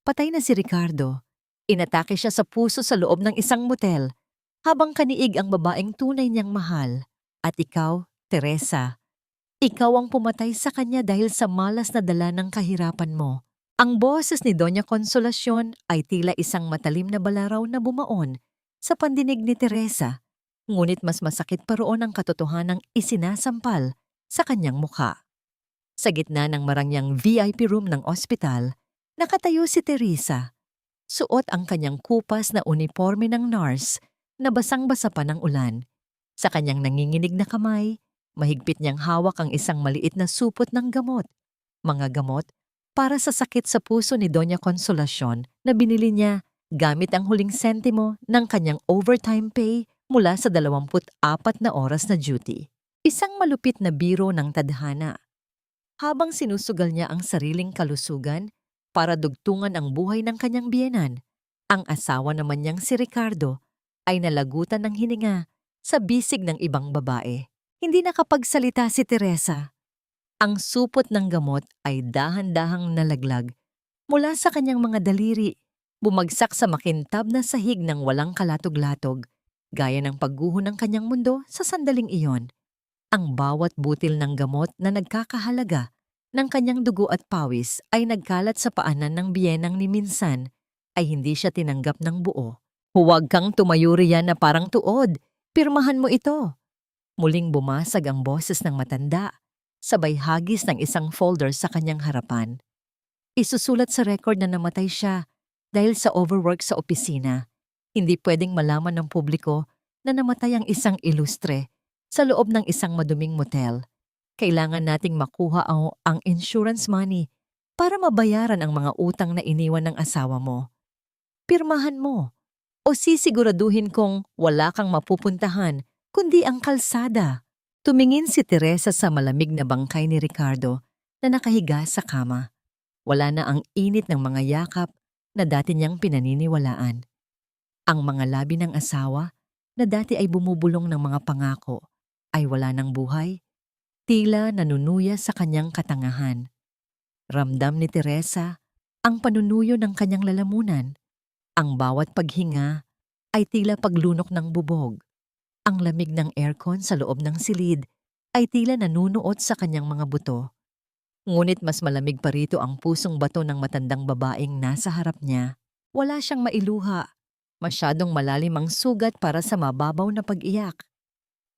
Patay na si Ricardo. Inatake siya sa puso sa loob ng isang motel habang kaniig ang babaeng tunay niyang mahal. At ikaw, Teresa, ikaw ang pumatay sa kanya dahil sa malas na dala ng kahirapan mo. Ang boses ni Doña Consolacion ay tila isang matalim na balaraw na bumaon sa pandinig ni Teresa, ngunit mas masakit pa roon ang katotohanang isinasampal sa kanyang mukha. Sa gitna ng marangyang VIP room ng ospital, nakatayo si Teresa. Suot ang kanyang kupas na uniforme ng nurse na basang-basa pa ng ulan. Sa kanyang nanginginig na kamay, mahigpit niyang hawak ang isang maliit na supot ng gamot. Mga gamot para sa sakit sa puso ni Doña Consolacion na binili niya gamit ang huling sentimo ng kanyang overtime pay mula sa 24 na oras na duty. Isang malupit na biro ng tadhana. Habang sinusugal niya ang sariling kalusugan para dugtungan ang buhay ng kanyang biyenan, ang asawa naman niyang si Ricardo ay nalagutan ng hininga sa bisig ng ibang babae. Hindi nakapagsalita si Teresa. Ang supot ng gamot ay dahan-dahang nalaglag mula sa kanyang mga daliri, bumagsak sa makintab na sahig ng walang kalatog-latog, gaya ng pagguho ng kanyang mundo sa sandaling iyon. Ang bawat butil ng gamot na nagkakahalaga ng kanyang dugo at pawis ay nagkalat sa paanan ng biyenang ni minsan ay hindi siya tinanggap ng buo. Huwag kang tumayo riyan na parang tuod, pirmahan mo ito. Muling bumasag ang boses ng matanda, sabay hagis ng isang folder sa kanyang harapan. Isusulat sa record na namatay siya dahil sa overwork sa opisina. Hindi pwedeng malaman ng publiko na namatay ang isang ilustre sa loob ng isang maduming motel. Kailangan nating makuha ang insurance money para mabayaran ang mga utang na iniwan ng asawa mo. Pirmahan mo o sisiguraduhin kong wala kang mapupuntahan kundi ang kalsada. Tumingin si Teresa sa malamig na bangkay ni Ricardo na nakahiga sa kama. Wala na ang init ng mga yakap na dati niyang pinaniniwalaan. Ang mga labi ng asawa na dati ay bumubulong ng mga pangako ay wala ng buhay, tila nanunuya sa kanyang katangahan. Ramdam ni Teresa ang panunuyo ng kanyang lalamunan. Ang bawat paghinga ay tila paglunok ng bubog. Ang lamig ng aircon sa loob ng silid ay tila nanunuot sa kanyang mga buto. Ngunit mas malamig pa rito ang pusong bato ng matandang babaeng nasa harap niya. Wala siyang mailuha. Masyadong malalim ang sugat para sa mababaw na pag-iyak.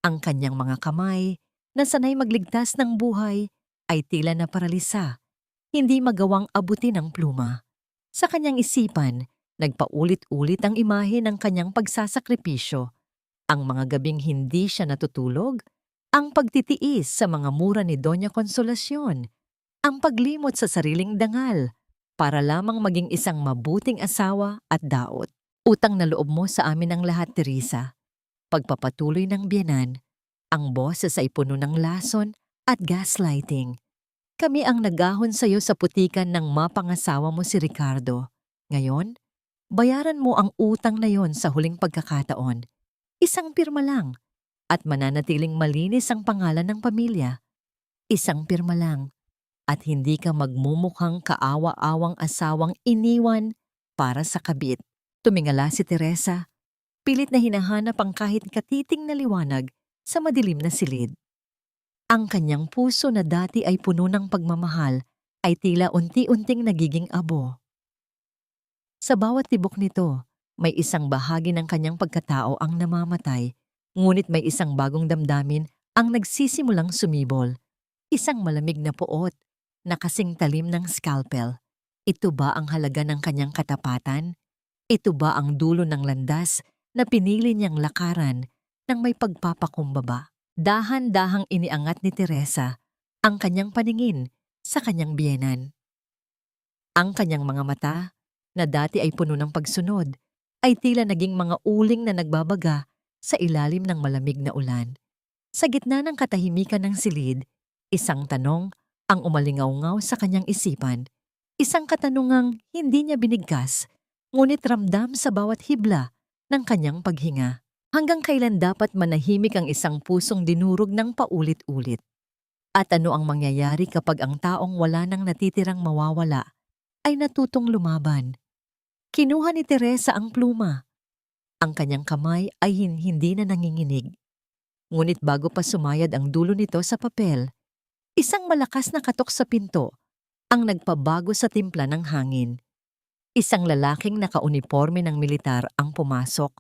Ang kanyang mga kamay, na sanay magligtas ng buhay, ay tila na paralisa, hindi magawang abutin ang pluma. Sa kanyang isipan, nagpaulit-ulit ang imahe ng kanyang pagsasakripisyo. Ang mga gabing hindi siya natutulog, ang pagtitiis sa mga mura ni Doña Consolacion, ang paglimot sa sariling dangal, para lamang maging isang mabuting asawa at daot. Utang na loob mo sa amin ang lahat, Teresa. Pagpapatuloy ng biyenan, ang boses ay puno ng lason at gaslighting. Kami ang nagahon sa iyo sa putikan ng mapangasawa mo si Ricardo. Ngayon, bayaran mo ang utang na yon sa huling pagkakataon. Isang pirma lang, at mananatiling malinis ang pangalan ng pamilya. Isang pirma lang, at hindi ka magmumukhang kaawa-awang asawang iniwan para sa kabit. Tumingala si Teresa, pilit na hinahanap ang kahit katiting na liwanag sa madilim na silid. Ang kanyang puso na dati ay puno ng pagmamahal ay tila unti-unting nagiging abo. Sa bawat tibok nito, may isang bahagi ng kanyang pagkatao ang namamatay, ngunit may isang bagong damdamin ang nagsisimulang sumibol. Isang malamig na puot na kasing talim ng scalpel. Ito ba ang halaga ng kanyang katapatan? Ito ba ang dulo ng landas na pinili niyang lakaran ng may pagpapakumbaba? Dahan-dahang iniangat ni Teresa ang kanyang paningin sa kanyang biyenan. Ang kanyang mga mata, na dati ay puno ng pagsunod, ay tila naging mga uling na nagbabaga sa ilalim ng malamig na ulan. Sa gitna ng katahimikan ng silid, isang tanong ang umalingaw-ngaw sa kanyang isipan. Isang katanungang hindi niya binigkas, ngunit ramdam sa bawat hibla ng kanyang paghinga. Hanggang kailan dapat manahimik ang isang pusong dinurog ng paulit-ulit? At ano ang mangyayari kapag ang taong wala nang natitirang mawawala ay natutong lumaban. Kinuha ni Teresa ang pluma. Ang kanyang kamay ay hindi na nanginginig. Ngunit bago pa sumayad ang dulo nito sa papel, isang malakas na katok sa pinto ang nagpabago sa timpla ng hangin. Isang lalaking nakauniporme ng militar ang pumasok.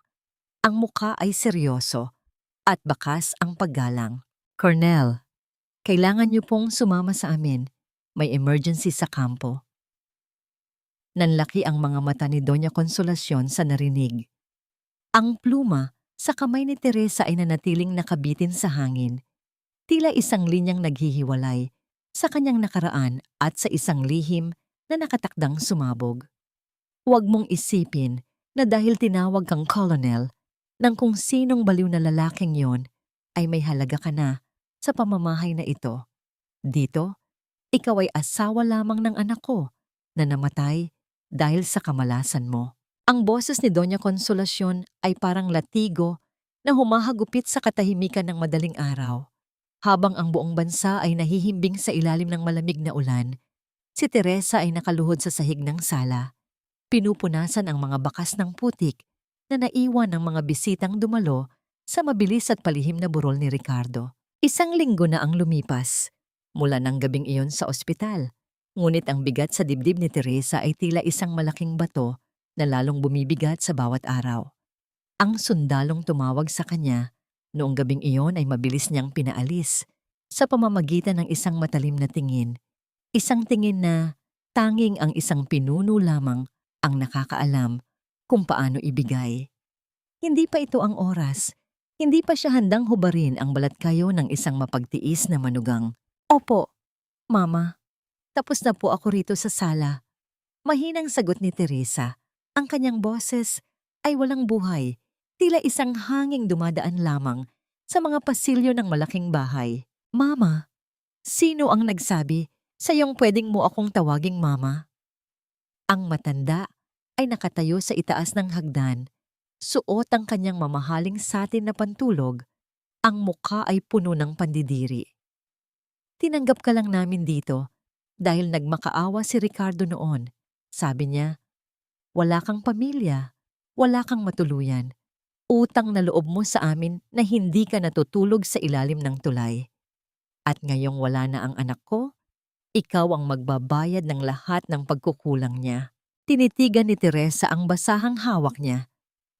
Ang mukha ay seryoso at bakas ang paggalang. "Colonel, kailangan niyo pong sumama sa amin. May emergency sa kampo." Nanlaki ang mga mata ni Doña Consolacion sa narinig. Ang pluma sa kamay ni Teresa ay nanatiling nakabitin sa hangin. Tila isang linyang naghihiwalay sa kanyang nakaraan at sa isang lihim na nakatakdang sumabog. Huwag mong isipin na dahil tinawag kang colonel ng kung sinong baliw na lalaking yon ay may halaga ka na sa pamamahay na ito. Dito, ikaw ay asawa lamang ng anak ko na namatay dahil sa kamalasan mo. Ang boses ni Doña Consolacion ay parang latigo na humahagupit sa katahimikan ng madaling araw. Habang ang buong bansa ay nahihimbing sa ilalim ng malamig na ulan, si Teresa ay nakaluhod sa sahig ng sala. Pinupunasan ang mga bakas ng putik na naiwan ng mga bisitang dumalo sa mabilis at palihim na burol ni Ricardo. Isang linggo na ang lumipas mula ng gabing iyon sa ospital. Ngunit ang bigat sa dibdib ni Teresa ay tila isang malaking bato na lalong bumibigat sa bawat araw. Ang sundalong tumawag sa kanya noong gabing iyon ay mabilis niyang pinaalis sa pamamagitan ng isang matalim na tingin. Isang tingin na tanging ang isang pinuno lamang ang nakakaalam kung paano ibigay. Hindi pa ito ang oras. Hindi pa siya handang hubarin ang balat kayo ng isang mapagtiis na manugang. "Opo, Mama. Tapos na po ako rito sa sala." Mahinang sagot ni Teresa. Ang kanyang boses ay walang buhay, tila isang hanging dumadaan lamang sa mga pasilyo ng malaking bahay. "Mama, sino ang nagsabi sa'yong pwedeng mo akong tawaging Mama?" Ang matanda ay nakatayo sa itaas ng hagdan. Suot ang kanyang mamahaling satin na pantulog. Ang mukha ay puno ng pandidiri. "Tinanggap ka lang namin dito dahil nagmakaawa si Ricardo noon. Sabi niya, wala kang pamilya, wala kang matuluyan. Utang na loob mo sa amin na hindi ka natutulog sa ilalim ng tulay. At ngayong wala na ang anak ko, ikaw ang magbabayad ng lahat ng pagkukulang niya." Tinitigan ni Teresa ang basahang hawak niya.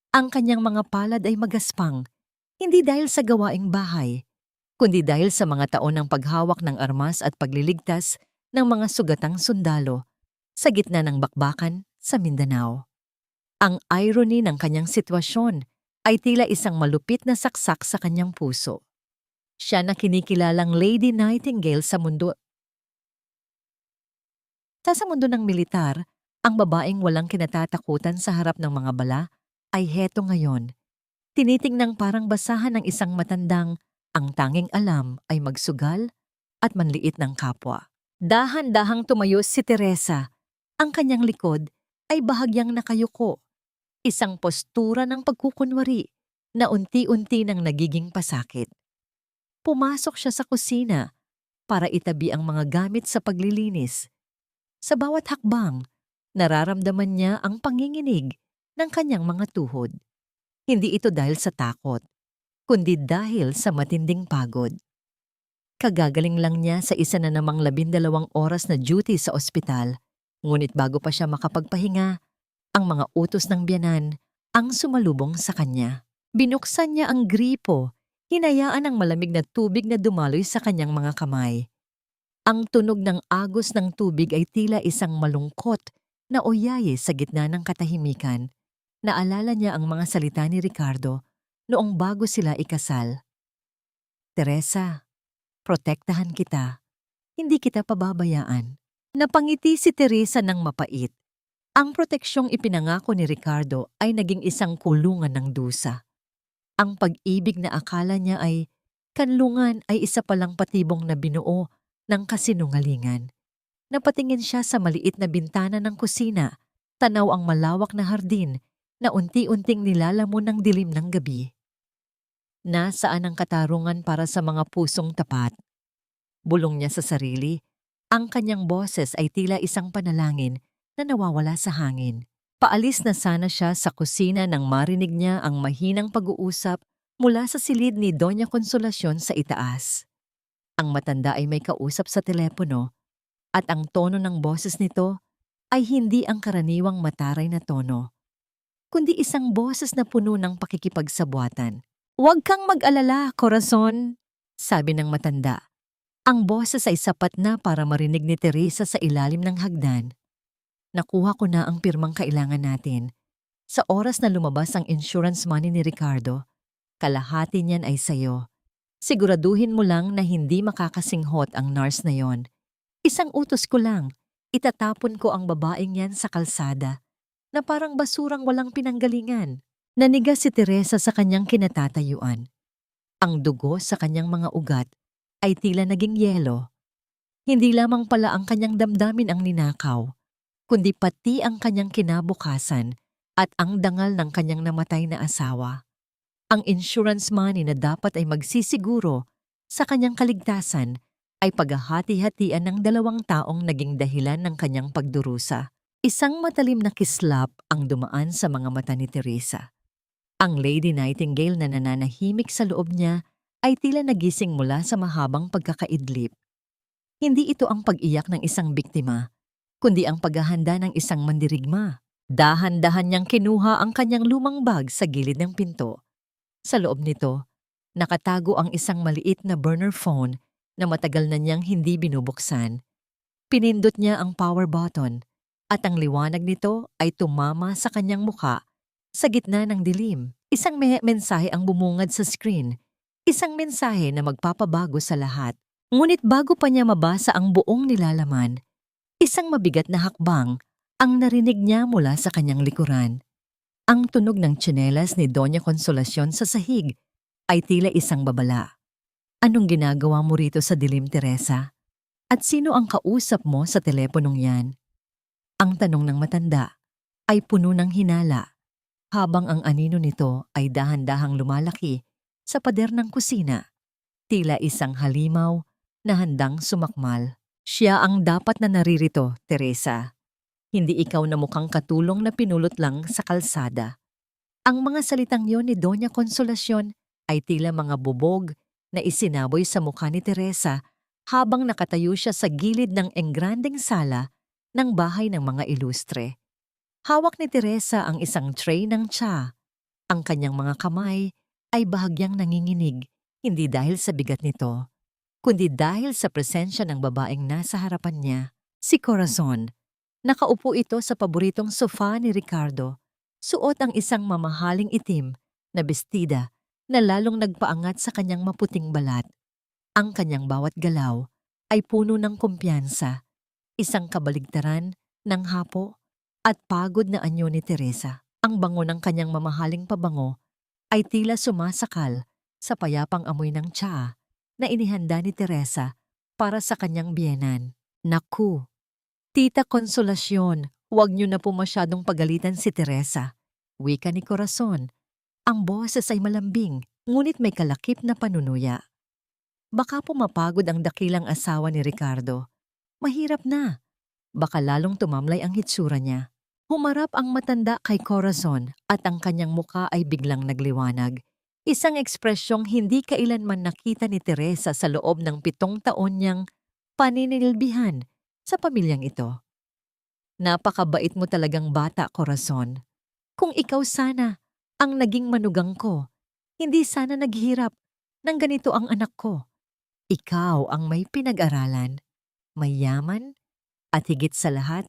Ang kanyang mga palad ay magaspang, hindi dahil sa gawaing bahay, kundi dahil sa mga taon ng paghawak ng armas at pagliligtas ng mga sugatang sundalo sa gitna ng bakbakan sa Mindanao. Ang irony ng kanyang sitwasyon ay tila isang malupit na saksak sa kanyang puso. Siya na kinikilalang Lady Nightingale sa mundo. Sa mundo ng militar, ang babaeng walang kinatatakutan sa harap ng mga bala ay heto ngayon. Tinitingnang parang basahan ng isang matandang ang tanging alam ay magsugal at manliit ng kapwa. Dahan-dahang tumayo si Teresa. Ang kanyang likod ay bahagyang nakayuko. Isang postura ng pagkukunwari na unti-unti nang nagiging pasakit. Pumasok siya sa kusina para itabi ang mga gamit sa paglilinis. Sa bawat hakbang, nararamdaman niya ang panginginig ng kanyang mga tuhod. Hindi ito dahil sa takot, kundi dahil sa matinding pagod. Kagagaling lang niya sa isa na namang 12 oras na duty sa ospital, ngunit bago pa siya makapagpahinga, ang mga utos ng biyanan ang sumalubong sa kanya. Binuksan niya ang gripo, hinayaan ang malamig na tubig na dumaloy sa kanyang mga kamay. Ang tunog ng agos ng tubig ay tila isang malungkot na oyaye sa gitna ng katahimikan. Naalala niya ang mga salita ni Ricardo noong bago sila ikasal. "Teresa, protektahan kita. Hindi kita pababayaan." Napangiti si Teresa ng mapait. Ang proteksyong ipinangako ni Ricardo ay naging isang kulungan ng dusa. Ang pag-ibig na akala niya ay kanlungan ay isa palang patibong na binuo ng kasinungalingan. Napatingin siya sa maliit na bintana ng kusina, tanaw ang malawak na hardin na unti-unting nilalamon ng dilim ng gabi. Nasaan ang katarungan para sa mga pusong tapat? Bulong niya sa sarili, ang kanyang boses ay tila isang panalangin na nawawala sa hangin. Paalis na sana siya sa kusina nang marinig niya ang mahinang pag-uusap mula sa silid ni Doña Consolacion sa itaas. Ang matanda ay may kausap sa telepono at ang tono ng boses nito ay hindi ang karaniwang mataray na tono, kundi isang boses na puno ng pakikipagsabwatan. "Huwag kang mag-alala, Corazon," sabi ng matanda. Ang boses ay sapat na para marinig ni Teresa sa ilalim ng hagdan. "Nakuha ko na ang pirmang kailangan natin. Sa oras na lumabas ang insurance money ni Ricardo, kalahati niyan ay sayo. Siguraduhin mo lang na hindi makakasinghot ang nurse na yon. Isang utos ko lang, itatapon ko ang babaeng yan sa kalsada na parang basurang walang pinanggalingan." Nanigas si Teresa sa kanyang kinatatayuan. Ang dugo sa kanyang mga ugat ay tila naging yelo. Hindi lamang pala ang kanyang damdamin ang ninakaw, kundi pati ang kanyang kinabukasan at ang dangal ng kanyang namatay na asawa. Ang insurance money na dapat ay magsisiguro sa kanyang kaligtasan ay paghahati-hatian ng dalawang taong naging dahilan ng kanyang pagdurusa. Isang matalim na kislap ang dumaan sa mga mata ni Teresa. Ang Lady Nightingale na nananahimik sa loob niya ay tila nagising mula sa mahabang pagkakaidlip. Hindi ito ang pag-iyak ng isang biktima, kundi ang paghahanda ng isang mandirigma. Dahan-dahan niyang kinuha ang kanyang lumang bag sa gilid ng pinto. Sa loob nito, nakatago ang isang maliit na burner phone na matagal na niyang hindi binubuksan. Pinindot niya ang power button at ang liwanag nito ay tumama sa kanyang muka. Sa gitna ng dilim, isang mensahe ang bumungad sa screen. Isang mensahe na magpapabago sa lahat. Ngunit bago pa niya mabasa ang buong nilalaman, isang mabigat na hakbang ang narinig niya mula sa kanyang likuran. Ang tunog ng tsinelas ni Doña Consolacion sa sahig ay tila isang babala. "Anong ginagawa mo rito sa dilim, Teresa? At sino ang kausap mo sa teleponong yan?" Ang tanong ng matanda ay puno ng hinala, habang ang anino nito ay dahan-dahang lumalaki sa pader ng kusina, tila isang halimaw na handang sumakmal. "Siya ang dapat na naririto, Teresa. Hindi ikaw na mukhang katulong na pinulot lang sa kalsada." Ang mga salitang yon ni Doña Consolacion ay tila mga bubog na isinaboy sa mukha ni Teresa habang nakatayo siya sa gilid ng engrandeng sala ng bahay ng mga ilustre. Hawak ni Teresa ang isang tray ng tsa. Ang kanyang mga kamay ay bahagyang nanginginig, hindi dahil sa bigat nito, kundi dahil sa presensya ng babaeng nasa harapan niya, si Corazon. Nakaupo ito sa paboritong sofa ni Ricardo. Suot ang isang mamahaling itim na bestida na lalong nagpaangat sa kanyang maputing balat. Ang kanyang bawat galaw ay puno ng kumpiyansa, isang kabaligtaran ng hapo at pagod na anyo ni Teresa. Ang bango ng kanyang mamahaling pabango ay tila sumasakal sa payapang amoy ng tsaa na inihanda ni Teresa para sa kanyang biyenan. "Naku, Tita Consolacion, huwag niyo na po masyadong pagalitan si Teresa," wika ni Corazon. Ang boses ay malambing, ngunit may kalakip na panunuya. Baka po mapagod ang dakilang asawa ni Ricardo. Mahirap na. Baka lalong tumamlay ang hitsura niya. Humarap ang matanda kay Corazon at ang kanyang muka ay biglang nagliwanag. Isang ekspresyong hindi kailanman nakita ni Teresa sa loob ng 7 taon niyang paninilbihan sa pamilyang ito. "Napakabait mo talagang bata, Corazon. Kung ikaw sana ang naging manugang ko, hindi sana naghirap ng ganito ang anak ko. Ikaw ang may pinag-aralan, may yaman, at higit sa lahat,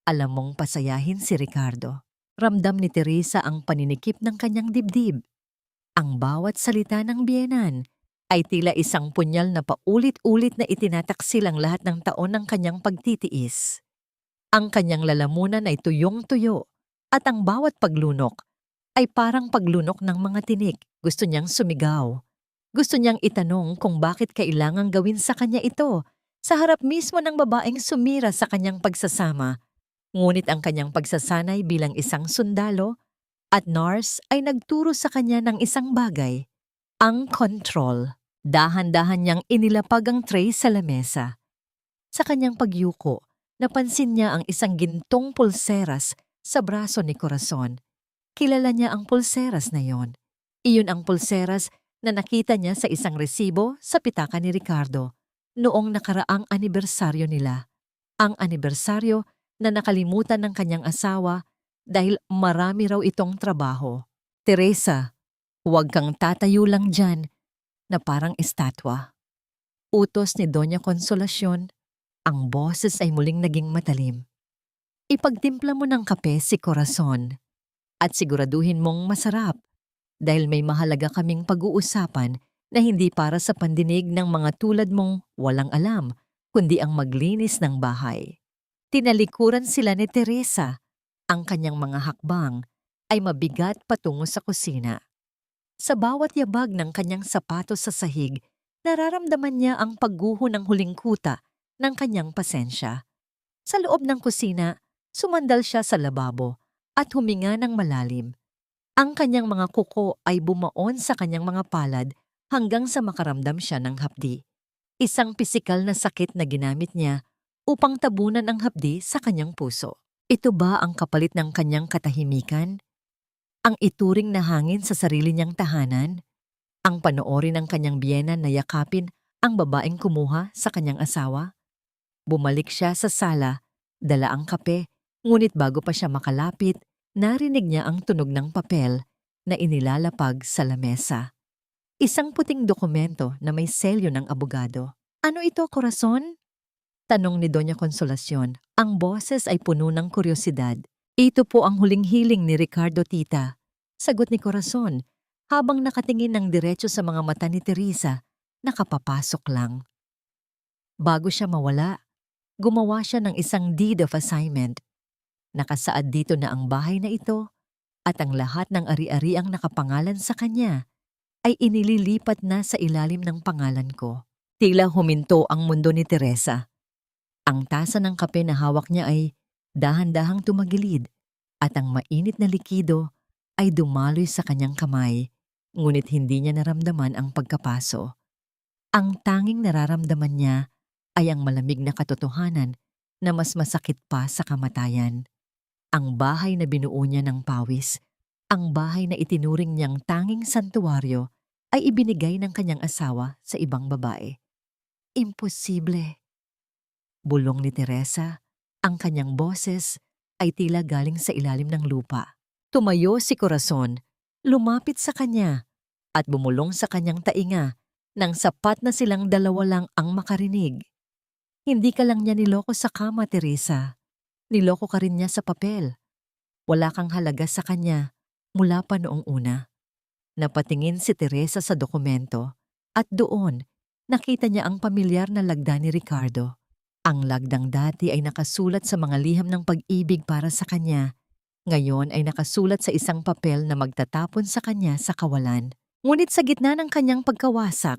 alam mong pasayahin si Ricardo." Ramdam ni Teresa ang paninikip ng kanyang dibdib. Ang bawat salita ng biyenan ay tila isang punyal na paulit-ulit na itinataksil ang lahat ng taon ng kanyang pagtitiis. Ang kanyang lalamunan ay tuyong-tuyo at ang bawat paglunok ay parang paglunok ng mga tinik. Gusto niyang sumigaw. Gusto niyang itanong kung bakit kailangang gawin sa kanya ito sa harap mismo ng babaeng sumira sa kanyang pagsasama. Ngunit ang kanyang pagsasanay bilang isang sundalo at nurse ay nagturo sa kanya ng isang bagay, ang control. Dahan-dahan niyang inilapag ang tray sa lamesa. Sa kanyang pagyuko Napansin niya ang isang gintong pulseras sa braso ni Corazon. Kilala niya ang pulseras na yon. Iyon ang pulseras na nakita niya sa isang resibo sa pitaka ni Ricardo noong nakaraang anibersaryo nila. Ang anibersaryo na nakalimutan ng kanyang asawa dahil marami raw itong trabaho. Teresa, huwag kang tatayo lang dyan na parang estatwa. Utos ni Doña Consolacion, ang boses ay muling naging matalim. Ipagtimpla mo ng kape si Corazon at siguraduhin mong masarap dahil may mahalaga kaming pag-uusapan na hindi para sa pandinig ng mga tulad mong walang alam, kundi ang maglinis ng bahay. Tinalikuran sila ni Teresa. Ang kanyang mga hakbang ay mabigat patungo sa kusina. Sa bawat yabag ng kanyang sapatos sa sahig, nararamdaman niya ang pagguho ng huling kuta ng kanyang pasensya. Sa loob ng kusina, sumandal siya sa lababo at huminga ng malalim. Ang kanyang mga kuko ay bumaon sa kanyang mga palad hanggang sa makaramdam siya ng hapdi. Isang pisikal na sakit na ginamit niya upang tabunan ang hapdi sa kanyang puso. Ito ba ang kapalit ng kanyang katahimikan? Ang ituring na hangin sa sarili niyang tahanan? Ang panoorin ng kanyang biyenan na yakapin ang babaeng kumuha sa kanyang asawa? Bumalik siya sa sala, dala ang kape, ngunit bago pa siya makalapit, narinig niya ang tunog ng papel na inilalapag sa lamesa. Isang puting dokumento na may selyo ng abogado. Ano ito, Corazon? Tanong ni Doña Consolacion. Ang boses ay puno ng kuryosidad. Ito po ang huling hiling ni Ricardo, tita. Sagot ni Corazon, habang nakatingin ng diretso sa mga mata ni Teresa, nakapapasok lang. Bago siya mawala, gumawa siya ng isang deed of assignment. Nakasaad dito na ang bahay na ito at ang lahat ng ari-ariang nakapangalan sa kanya ay inililipat na sa ilalim ng pangalan ko. Tila huminto ang mundo ni Teresa. Ang tasa ng kape na hawak niya ay dahan-dahang tumagilid at ang mainit na likido ay dumaloy sa kanyang kamay, ngunit hindi niya naramdaman ang pagkapaso. Ang tanging nararamdaman niya ay ang malamig na katotohanan na mas masakit pa sa kamatayan. Ang bahay na binuo niya ng pawis, ang bahay na itinuring niyang tanging santuwaryo ay ibinigay ng kanyang asawa sa ibang babae. Imposible. Bulong ni Teresa, ang kanyang boses ay tila galing sa ilalim ng lupa. Tumayo si Corazon, lumapit sa kanya at bumulong sa kanyang tainga nang sapat na silang dalawa lang ang makarinig. Hindi ka lang niya niloko sa kama, Teresa. Niloko ka rin niya sa papel. Wala kang halaga sa kanya mula pa noong una. Napatingin si Teresa sa dokumento at doon nakita niya ang pamilyar na lagda ni Ricardo. Ang lagdang dati ay nakasulat sa mga liham ng pag-ibig para sa kanya. Ngayon ay nakasulat sa isang papel na magtatapon sa kanya sa kawalan. Ngunit sa gitna ng kanyang pagkawasak,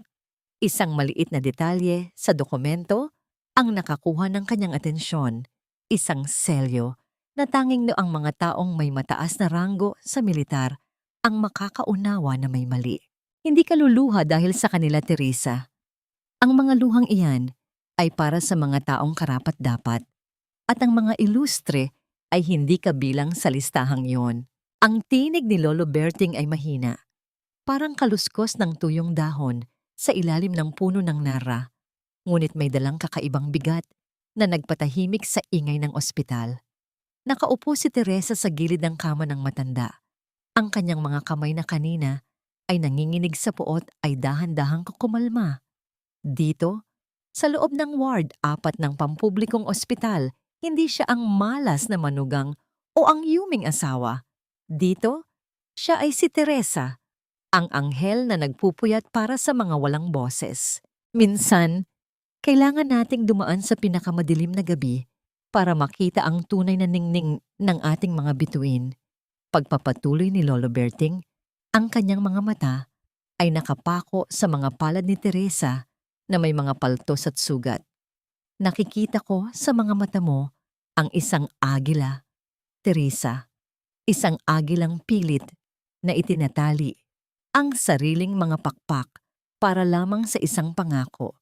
isang maliit na detalye sa dokumento ang nakakuha ng kanyang atensyon. Isang selyo na tanging noang mga taong may mataas na ranggo sa militar ang makakaunawa na may mali. Hindi ka luluha dahil sa kanila, Teresa. Ang mga luhang iyan ay para sa mga taong karapat-dapat at ang mga ilustre ay hindi kabilang sa listahang iyon. Ang tinig ni Lolo Berting ay mahina, parang kaluskos ng tuyong dahon sa ilalim ng puno ng nara, ngunit may dalang kakaibang bigat na nagpatahimik sa ingay ng ospital. Nakaupo si Teresa sa gilid ng kama ng matanda. Ang kanyang mga kamay na kanina ay nanginginig sa puot ay dahan-dahang kumalma. Dito, sa loob ng ward 4 ng pampublikong ospital, hindi siya ang malas na manugang o ang yuming asawa. Dito, siya ay si Teresa, ang anghel na nagpupuyat para sa mga walang boses. Minsan, kailangan nating dumaan sa pinakamadilim na gabi para makita ang tunay na ningning ng ating mga bituin. Pagpapatuloy ni Lolo Berting, ang kanyang mga mata ay nakapako sa mga palad ni Teresa na may mga paltos at sugat. Nakikita ko sa mga mata mo ang isang agila, Teresa, isang agilang pilit na itinatali ang sariling mga pakpak para lamang sa isang pangako.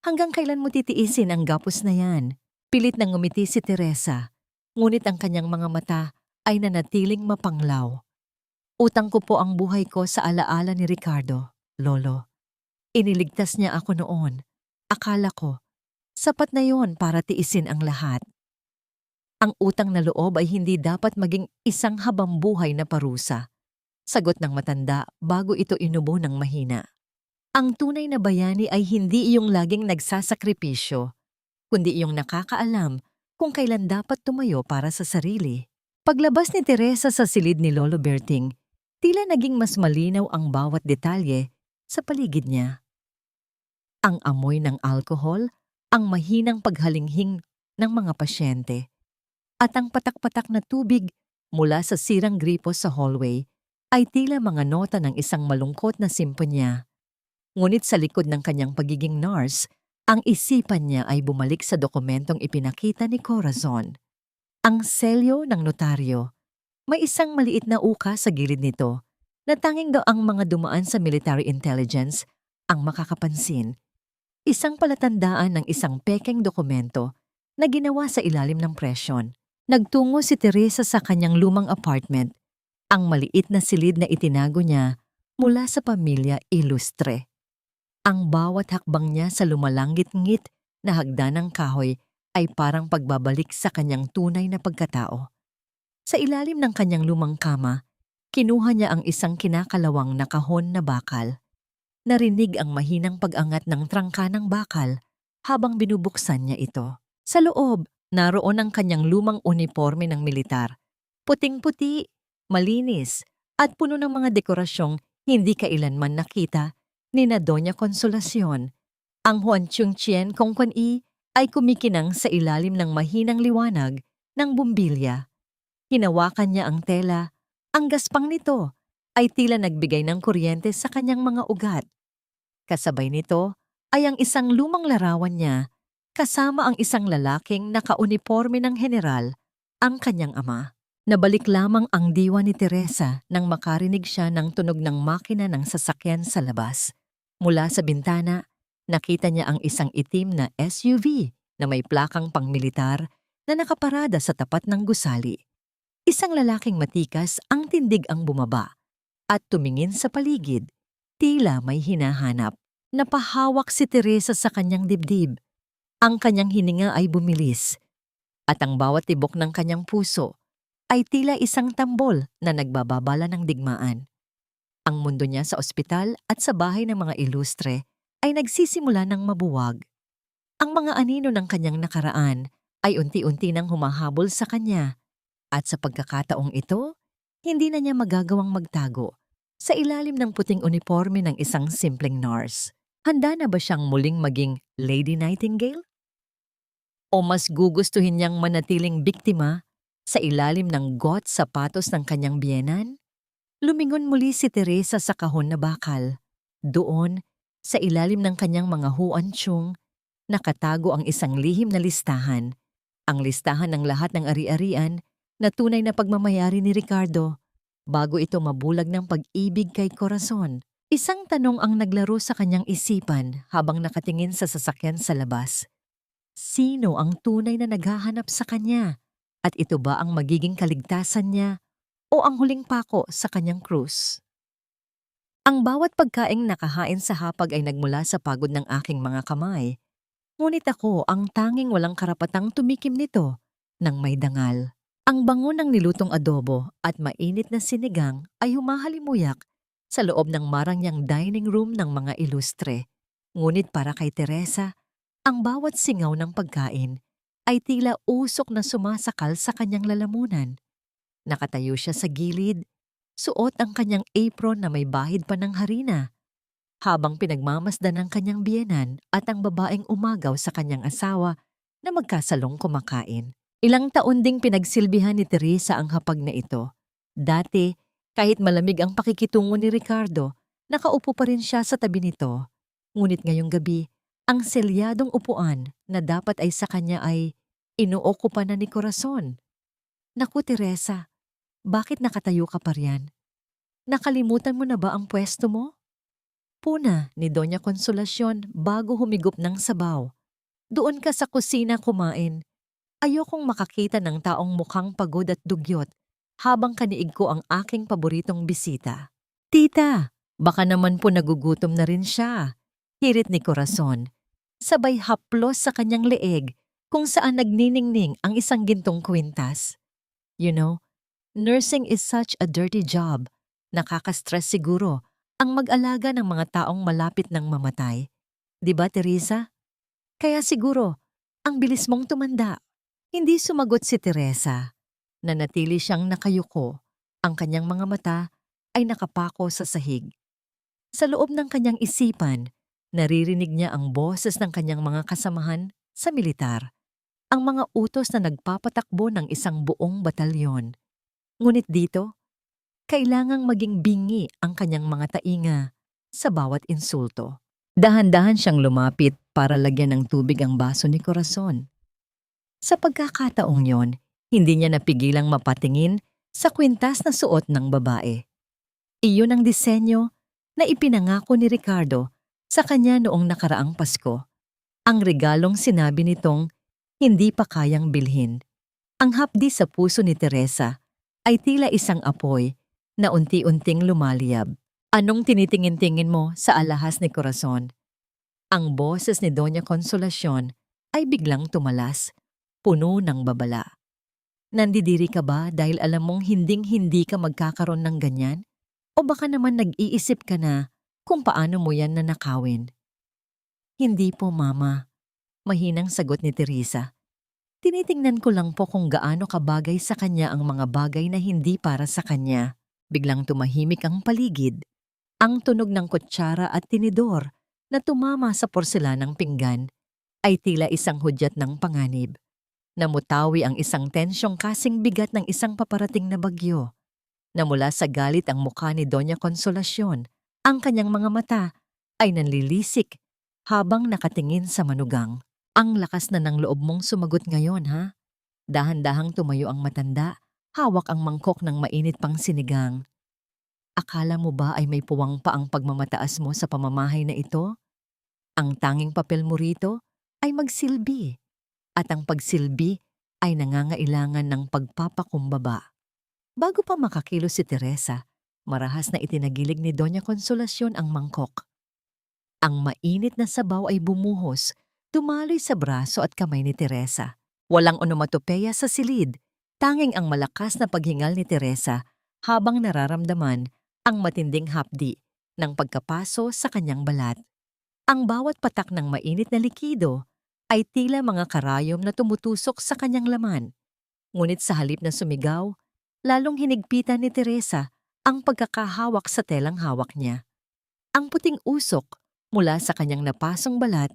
Hanggang kailan mo titiisin ang gapos na yan? Pilit na ngumiti si Teresa, ngunit ang kanyang mga mata ay nanatiling mapanglaw. Utang ko po ang buhay ko sa alaala ni Ricardo, Lolo. Iniligtas niya ako noon. Akala ko, sapat na yon para tiisin ang lahat. Ang utang na loob ay hindi dapat maging isang habambuhay na parusa. Sagot ng matanda bago ito inubo ng mahina. Ang tunay na bayani ay hindi iyong laging nagsasakripisyo, kundi iyong nakakaalam kung kailan dapat tumayo para sa sarili. Paglabas ni Teresa sa silid ni Lolo Berting, tila naging mas malinaw ang bawat detalye sa paligid niya. Ang amoy ng alkohol, ang mahinang paghalinghing ng mga pasyente, at ang patak-patak na tubig mula sa sirang gripo sa hallway ay tila mga nota ng isang malungkot na simponya. Ngunit sa likod ng kanyang pagiging nurse, ang isipan niya ay bumalik sa dokumentong ipinakita ni Corazon. Ang selyo ng notaryo. May isang maliit na uka sa gilid nito na tanging daw ang mga dumaan sa military intelligence ang makakapansin. Isang palatandaan ng isang pekeng dokumento na ginawa sa ilalim ng presyon. Nagtungo si Teresa sa kanyang lumang apartment, ang maliit na silid na itinago niya mula sa pamilya Ilustre. Ang bawat hakbang niya sa lumalanggit-ngit na hagdan ng kahoy ay parang pagbabalik sa kanyang tunay na pagkatao. Sa ilalim ng kanyang lumang kama, kinuha niya ang isang kinakalawang na kahon na bakal. Narinig ang mahinang pag-angat ng trangka ng bakal habang binubuksan niya ito. Sa loob, naroon ang kanyang lumang uniforme ng militar. Puting-puti, malinis, at puno ng mga dekorasyong hindi kailanman nakita ni na Doña Consolacion. Ang Juan Chungchien Kongkwan-i ay kumikinang sa ilalim ng mahinang liwanag ng bumbilya. Hinawakan niya ang tela. Ang gaspang nito ay tila nagbigay ng kuryente sa kanyang mga ugat. Kasabay nito ay ang isang lumang larawan niya kasama ang isang lalaking nakauniforme ng general, ang kanyang ama. Nabalik lamang ang diwa ni Teresa nang makarinig siya ng tunog ng makina ng sasakyan sa labas. Mula sa bintana, nakita niya ang isang itim na SUV na may plakang pangmilitar na nakaparada sa tapat ng gusali. Isang lalaking matikas ang tindig ang bumaba at tumingin sa paligid. Tila may hinahanap. Napahawak si Teresa sa kanyang dibdib. Ang kanyang hininga ay bumilis. At ang bawat tibok ng kanyang puso ay tila isang tambol na nagbababala ng digmaan. Ang mundo niya sa ospital at sa bahay ng mga Ilustre ay nagsisimula ng mabuwag. Ang mga anino ng kanyang nakaraan ay unti-unti nang humahabol sa kanya. At sa pagkakataong ito, hindi na niya magagawang magtago sa ilalim ng puting uniforme ng isang simpleng nurse. Handa na ba siyang muling maging Lady Nightingale? O mas gugustuhin niyang manatiling biktima sa ilalim ng got sapatos ng kanyang biyenan? Lumingon muli si Teresa sa kahon na bakal. Doon, sa ilalim ng kanyang mga huansyong, nakatago ang isang lihim na listahan. Ang listahan ng lahat ng ari-arian na tunay na pagmamayari ni Ricardo bago ito mabulag ng pag-ibig kay Corazon. Isang tanong ang naglaro sa kanyang isipan habang nakatingin sa sasakyan sa labas. Sino ang tunay na naghahanap sa kanya? At ito ba ang magiging kaligtasan niya o ang huling pako sa kanyang krus? Ang bawat pagkaing nakahain sa hapag ay nagmula sa pagod ng aking mga kamay. Ngunit ako ang tanging walang karapatang tumikim nito nang may dangal. Ang bango ng nilutong adobo at mainit na sinigang ay humahalimuyak sa loob ng marangyang dining room ng mga Ilustre. Ngunit para kay Teresa, ang bawat singaw ng pagkain ay tila usok na sumasakal sa kanyang lalamunan. Nakatayo siya sa gilid, suot ang kanyang apron na may bahid pa ng harina, habang pinagmamasdan ng kanyang biyenan at ang babaeng umagaw sa kanyang asawa na magkasalong kumakain. Ilang taon ding pinagsilbihan ni Teresa ang hapag na ito. Dati, kahit malamig ang pakikitungo ni Ricardo, nakaupo pa rin siya sa tabi nito. Ngunit ngayong gabi, ang selyadong upuan na dapat ay sa kanya ay inuokupan na ni Corazon. Naku Teresa, bakit nakatayo ka pa riyan? Nakalimutan mo na ba ang pwesto mo? Puna ni Doña Consolacion bago humigop ng sabaw. Doon ka sa kusina kumain. Ayokong makakita ng taong mukhang pagod at dugyot habang kaniig ko ang aking paboritong bisita. Tita, baka naman po nagugutom na rin siya. Hirit ni Corazon. Sabay haplos sa kanyang leeg kung saan nagniningning ang isang gintong kwintas. You know, nursing is such a dirty job. Nakaka-stress siguro ang mag-alaga ng mga taong malapit ng mamatay. Di ba, Teresa? Kaya siguro, ang bilis mong tumanda. Hindi sumagot si Teresa. Nanatili siyang nakayuko. Ang kanyang mga mata ay nakapako sa sahig. Sa loob ng kanyang isipan, naririnig niya ang boses ng kanyang mga kasamahan sa militar. Ang mga utos na nagpapatakbo ng isang buong batalyon. Ngunit dito, kailangang maging bingi ang kanyang mga tainga sa bawat insulto. Dahan-dahan siyang lumapit para lagyan ng tubig ang baso ni Corazon. Sa pagkakataong yon, hindi niya napigilang mapatingin sa kwintas na suot ng babae. Iyon ang disenyo na ipinangako ni Ricardo sa kanya noong nakaraang Pasko. Ang regalong sinabi nitong hindi pa kayang bilhin. Ang hapdi sa puso ni Teresa ay tila isang apoy na unti-unting lumaliyab. Anong tinitingin-tingin mo sa alahas ni Corazon? Ang boses ni Doña Consolacion ay biglang tumalas, puno ng babala. Nandidiri ka ba dahil alam mong hinding-hindi ka magkakaroon ng ganyan? O baka naman nag-iisip ka na kung paano mo yan nanakawin? Hindi po, Mama. Mahinang sagot ni Teresa. Tinitingnan ko lang po kung gaano kabagay sa kanya ang mga bagay na hindi para sa kanya. Biglang tumahimik ang paligid. Ang tunog ng kutsara at tinidor na tumama sa porselanang pinggan ay tila isang hudyat ng panganib. Namutawi ang isang tensyong kasing bigat ng isang paparating na bagyo. Namula sa galit ang mukha ni Doña Consolacion, ang kanyang mga mata ay nanlilisik habang nakatingin sa manugang. Ang lakas na ng loob mong sumagot ngayon, ha? Dahan-dahang tumayo ang matanda, hawak ang mangkok ng mainit pang sinigang. Akala mo ba ay may puwang pa ang pagmamataas mo sa pamamahay na ito? Ang tanging papel mo rito ay magsilbi, at ang pagsilbi ay nangangailangan ng pagpapakumbaba. Bago pa makakilos si Teresa, marahas na itinagilig ni Doña Consolacion ang mangkok. Ang mainit na sabaw ay bumuhos, dumaloy sa braso at kamay ni Teresa. Walang onomatopeya sa silid, tanging ang malakas na paghingal ni Teresa habang nararamdaman ang matinding hapdi ng pagkapaso sa kanyang balat. Ang bawat patak ng mainit na likido ay tila mga karayom na tumutusok sa kanyang laman. Ngunit sa halip na sumigaw, lalong hinigpitan ni Teresa ang pagkakahawak sa telang hawak niya. Ang puting usok mula sa kanyang napasong balat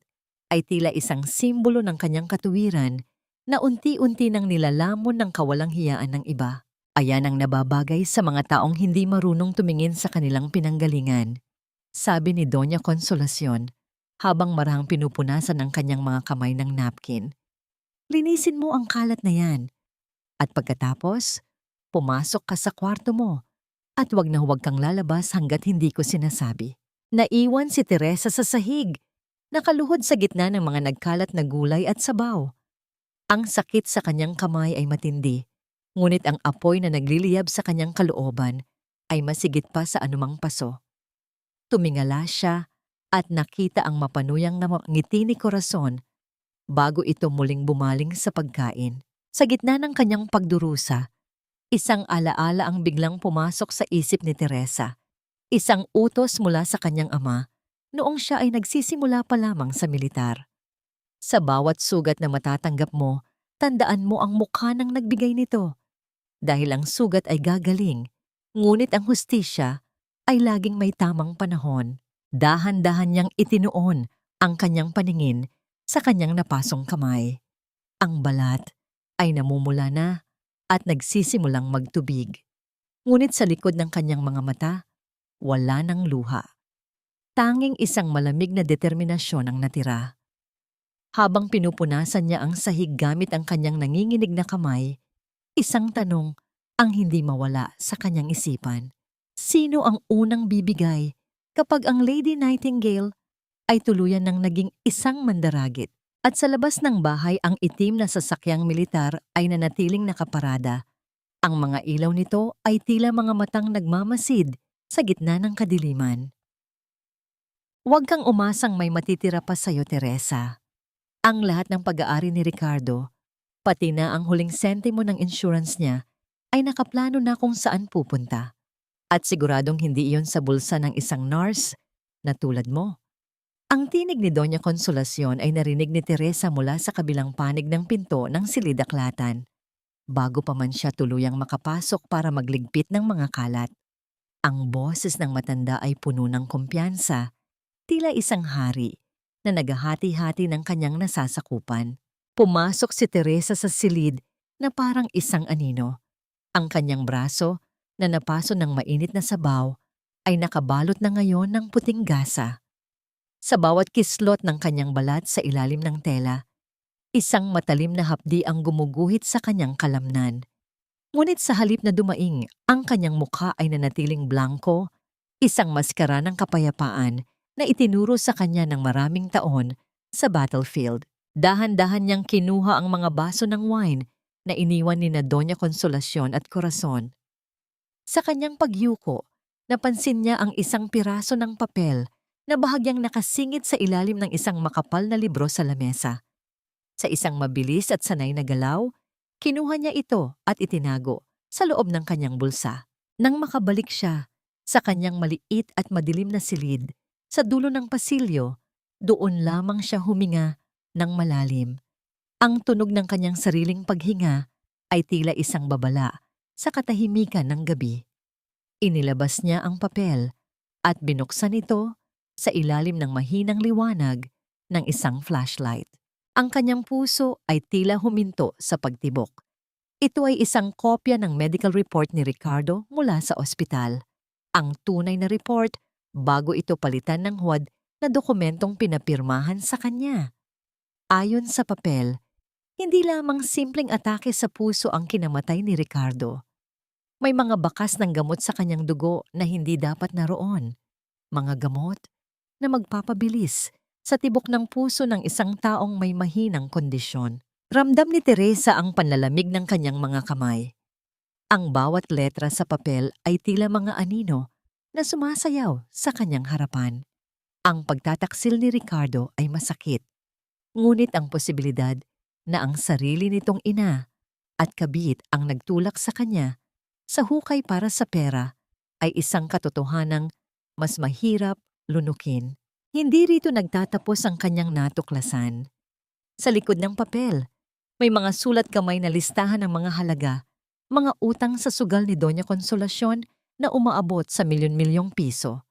ay tila isang simbolo ng kanyang katuwiran na unti-unti nang nilalamon ng kawalang hiyaan ng iba. Ayan ang nababagay sa mga taong hindi marunong tumingin sa kanilang pinanggalingan, sabi ni Doña Consolacion habang marahang pinupunasan ang kanyang mga kamay ng napkin. Linisin mo ang kalat na yan. At pagkatapos, pumasok ka sa kwarto mo at wag na huwag kang lalabas hanggat hindi ko sinasabi. Naiwan si Teresa sa sahig, nakaluhod sa gitna ng mga nagkalat na gulay at sabaw. Ang sakit sa kanyang kamay ay matindi, ngunit ang apoy na nagliliyab sa kanyang kalooban ay masigit pa sa anumang paso. Tumingala siya at nakita ang mapanuyang na ngiti ni Corazon bago ito muling bumaling sa pagkain. Sa gitna ng kanyang pagdurusa, isang alaala ang biglang pumasok sa isip ni Teresa. Isang utos mula sa kanyang ama noong siya ay nagsisimula pa lamang sa militar. Sa bawat sugat na matatanggap mo, tandaan mo ang mukha ng nagbigay nito. Dahil ang sugat ay gagaling, ngunit ang hustisya ay laging may tamang panahon. Dahan-dahan niyang itinuon ang kanyang paningin sa kanyang napasong kamay. Ang balat ay namumula na at nagsisimulang magtubig. Ngunit sa likod ng kanyang mga mata, wala ng luha. Tanging isang malamig na determinasyon ang natira. Habang pinupunasan niya ang sahig gamit ang kanyang nanginginig na kamay, isang tanong ang hindi mawala sa kanyang isipan. Sino ang unang bibigay kapag ang Lady Nightingale ay tuluyan ng naging isang mandaragit? At sa labas ng bahay ang itim na sasakyang militar ay nanatiling nakaparada. Ang mga ilaw nito ay tila mga matang nagmamasid sa gitna ng kadiliman. Huwag kang umasang may matitira pa sa'yo, Teresa. Ang lahat ng pag-aari ni Ricardo, pati na ang huling sentimo ng insurance niya, ay nakaplano na kung saan pupunta. At siguradong hindi iyon sa bulsa ng isang nurse na tulad mo. Ang tinig ni Doña Consolacion ay narinig ni Teresa mula sa kabilang panig ng pinto ng silidaklatan, bago pa man siya tuluyang makapasok para magligpit ng mga kalat. Ang boses ng matanda ay puno ng kumpiyansa, tila isang hari na naghahati-hati ng kanyang nasasakupan. Pumasok si Teresa sa silid na parang isang anino. Ang kanyang braso na napaso ng mainit na sabaw ay nakabalot na ngayon ng puting gasa. Sa bawat kislot ng kanyang balat sa ilalim ng tela, isang matalim na hapdi ang gumuguhit sa kanyang kalamnan. Ngunit sa halip na dumaing, ang kanyang mukha ay nanatiling blanko, isang maskara ng kapayapaan na itinuro sa kanya ng maraming taon sa battlefield. Dahan-dahan niyang kinuha ang mga baso ng wine na iniwan ni na Doña Consolacion at Corazon. Sa kanyang pagyuko, napansin niya ang isang piraso ng papel na bahagyang nakasingit sa ilalim ng isang makapal na libro sa lamesa. Sa isang mabilis at sanay na galaw, kinuha niya ito at itinago sa loob ng kanyang bulsa. Nang makabalik siya sa kanyang maliit at madilim na silid, sa dulo ng pasilyo, doon lamang siya huminga ng malalim. Ang tunog ng kanyang sariling paghinga ay tila isang babala sa katahimikan ng gabi. Inilabas niya ang papel at binuksan ito sa ilalim ng mahinang liwanag ng isang flashlight. Ang kanyang puso ay tila huminto sa pagtibok. Ito ay isang kopya ng medical report ni Ricardo mula sa ospital. Ang tunay na report bago ito palitan ng huwad na dokumentong pinapirmahan sa kanya. Ayon sa papel, hindi lamang simpleng atake sa puso ang kinamatay ni Ricardo. May mga bakas ng gamot sa kanyang dugo na hindi dapat naroon. Mga gamot na magpapabilis sa tibok ng puso ng isang taong may mahinang kondisyon. Ramdam ni Teresa ang panlalamig ng kanyang mga kamay. Ang bawat letra sa papel ay tila mga anino na sumasayaw sa kanyang harapan. Ang pagtataksil ni Ricardo ay masakit, ngunit ang posibilidad na ang sarili nitong ina at kabit ang nagtulak sa kanya sa hukay para sa pera ay isang katotohanang mas mahirap lunukin. Hindi rito nagtatapos ang kanyang natuklasan. Sa likod ng papel, may mga sulat kamay na listahan ng mga halaga, mga utang sa sugal ni Doña Consolacion na umaabot sa milyon-milyong piso.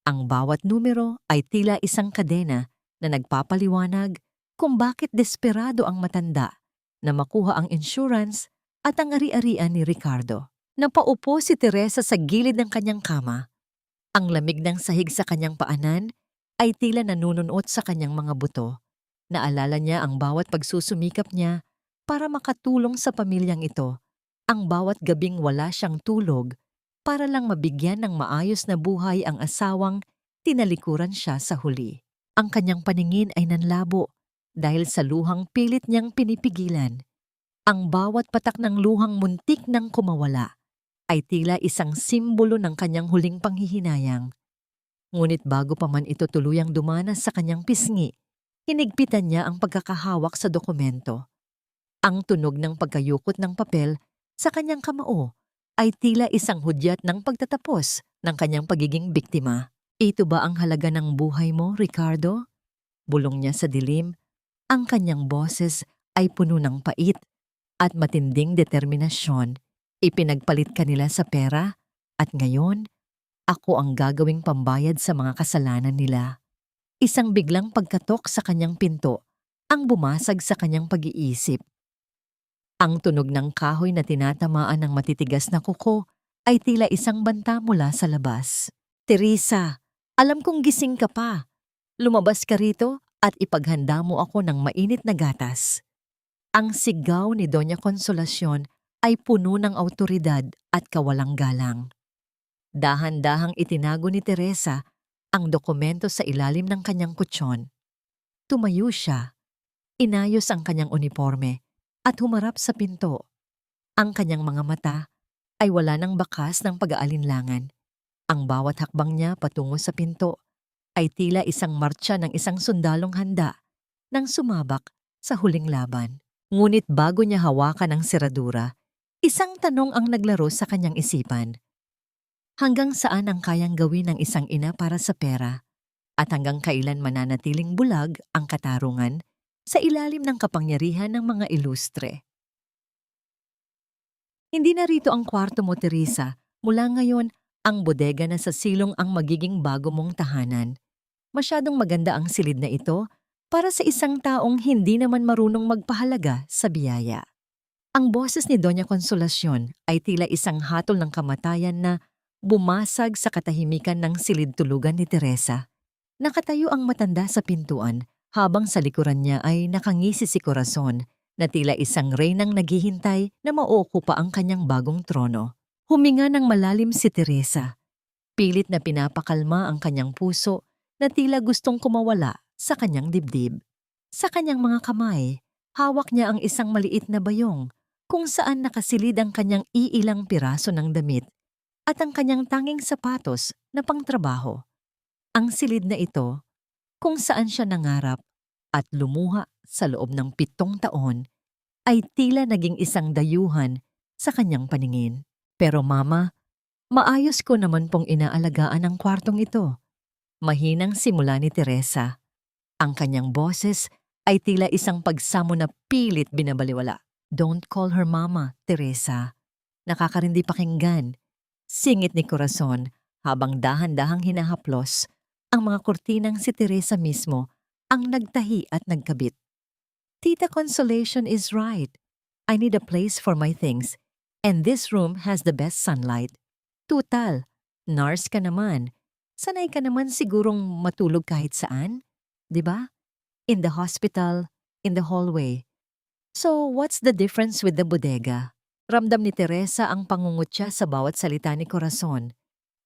Ang bawat numero ay tila isang kadena na nagpapaliwanag kung bakit desperado ang matanda na makuha ang insurance at ang ari-arian ni Ricardo. Napaupo si Teresa sa gilid ng kanyang kama. Ang lamig ng sahig sa kanyang paanan ay tila nanununot sa kanyang mga buto. Naalala niya ang bawat pagsusumikap niya para makatulong sa pamilyang ito. Ang bawat gabing wala siyang tulog para lang mabigyan ng maayos na buhay ang asawang tinalikuran siya sa huli. Ang kanyang paningin ay nanlabo dahil sa luhang pilit niyang pinipigilan. Ang bawat patak ng luhang muntik nang kumawala ay tila isang simbolo ng kanyang huling panghihinayang. Ngunit bago pa man ito tuluyang dumanas sa kanyang pisngi, hinigpitan niya ang pagkakahawak sa dokumento. Ang tunog ng pagkayukot ng papel sa kanyang kamao ay tila isang hudyat ng pagtatapos ng kanyang pagiging biktima. Ito ba ang halaga ng buhay mo, Ricardo? Bulong niya sa dilim. Ang kanyang boses ay puno ng pait at matinding determinasyon. Ipinagpalit kanila sa pera at ngayon, ako ang gagawing pambayad sa mga kasalanan nila. Isang biglang pagkatok sa kanyang pinto ang bumasag sa kanyang pag-iisip. Ang tunog ng kahoy na tinatamaan ng matitigas na kuko ay tila isang banta mula sa labas. Teresa, alam kong gising ka pa. Lumabas ka rito at ipaghanda mo ako ng mainit na gatas. Ang sigaw ni Doña Consolacion ay puno ng awtoridad at kawalang galang. Dahan-dahang itinago ni Teresa ang dokumento sa ilalim ng kanyang kutsyon. Tumayo siya Inayos ang kanyang uniforme at humarap sa pinto. Ang kanyang mga mata ay wala ng bakas ng pag-aalinlangan. Ang bawat hakbang niya patungo sa pinto ay tila isang martsa ng isang sundalong handa nang sumabak sa huling laban. Ngunit bago niya hawakan ang seradura, isang tanong ang naglaro sa kanyang isipan. Hanggang saan ang kayang gawin ng isang ina para sa pera? At hanggang kailan mananatiling bulag ang katarungan sa ilalim ng kapangyarihan ng mga ilustre? Hindi na rito ang kwarto mo, Teresa. Mula ngayon, ang bodega na sa silong ang magiging bago mong tahanan. Masyadong maganda ang silid na ito para sa isang taong hindi naman marunong magpahalaga sa biyaya. Ang boses ni Doña Consolacion ay tila isang hatol ng kamatayan na bumasag sa katahimikan ng silid tulugan ni Teresa. Nakatayo ang matanda sa pintuan habang sa likuran niya ay nakangisi si Corazon na tila isang reynang naghihintay na mauukupa ang kanyang bagong trono. Huminga ng malalim si Teresa. Pilit na pinapakalma ang kanyang puso na tila gustong kumawala sa kanyang dibdib. Sa kanyang mga kamay, hawak niya ang isang maliit na bayong kung saan nakasilid ang kanyang iilang piraso ng damit at ang kanyang tanging sapatos na pangtrabaho. Ang silid na ito, kung saan siya nangarap at lumuha sa loob ng 7 taon, ay tila naging isang dayuhan sa kanyang paningin. Pero mama, maayos ko naman pong inaalagaan ang kwartong ito. Mahinang simula ni Teresa. Ang kanyang boses ay tila isang pagsamo na pilit binabaliwala. Don't call her mama, Teresa. Nakakarindi pakinggan. Singit ni Corazon habang dahan-dahang hinahaplos ang mga kurtinang si Teresa mismo ang nagtahi at nagkabit. Tita Consolation is right. I need a place for my things, and this room has the best sunlight. Tutal, nurse ka naman. Sanay ka naman sigurong matulog kahit saan, di ba? In the hospital, in the hallway. So what's the difference with the bodega? Ramdam ni Teresa ang pangungutya sa bawat salita ni Corazon.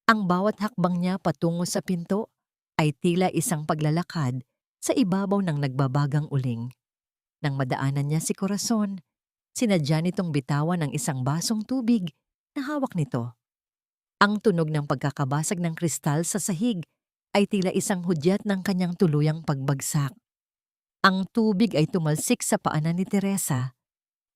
Ang bawat hakbang niya patungo sa pinto ay tila isang paglalakad sa ibabaw ng nagbabagang uling. Nang madaanan niya si Corazon, sinadya nitong bitawan ng isang basong tubig na hawak nito. Ang tunog ng pagkakabasag ng kristal sa sahig ay tila isang hudyat ng kanyang tuluyang pagbagsak. Ang tubig ay tumalsik sa paanan ni Teresa.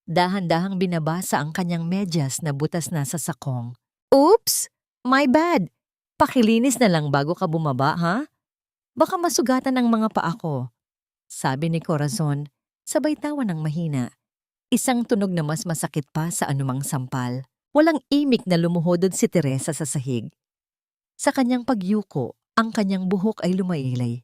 Dahan-dahang binabasa ang kanyang medyas na butas na sa sakong. Oops! My bad! Pakilinis na lang bago ka bumaba, ha? Baka masugatan ang mga paa ko, sabi ni Corazon, sabay tawa ng mahina. Isang tunog na mas masakit pa sa anumang sampal. Walang imik na lumuhodod si Teresa sa sahig. Sa kanyang pagyuko, ang kanyang buhok ay lumailay.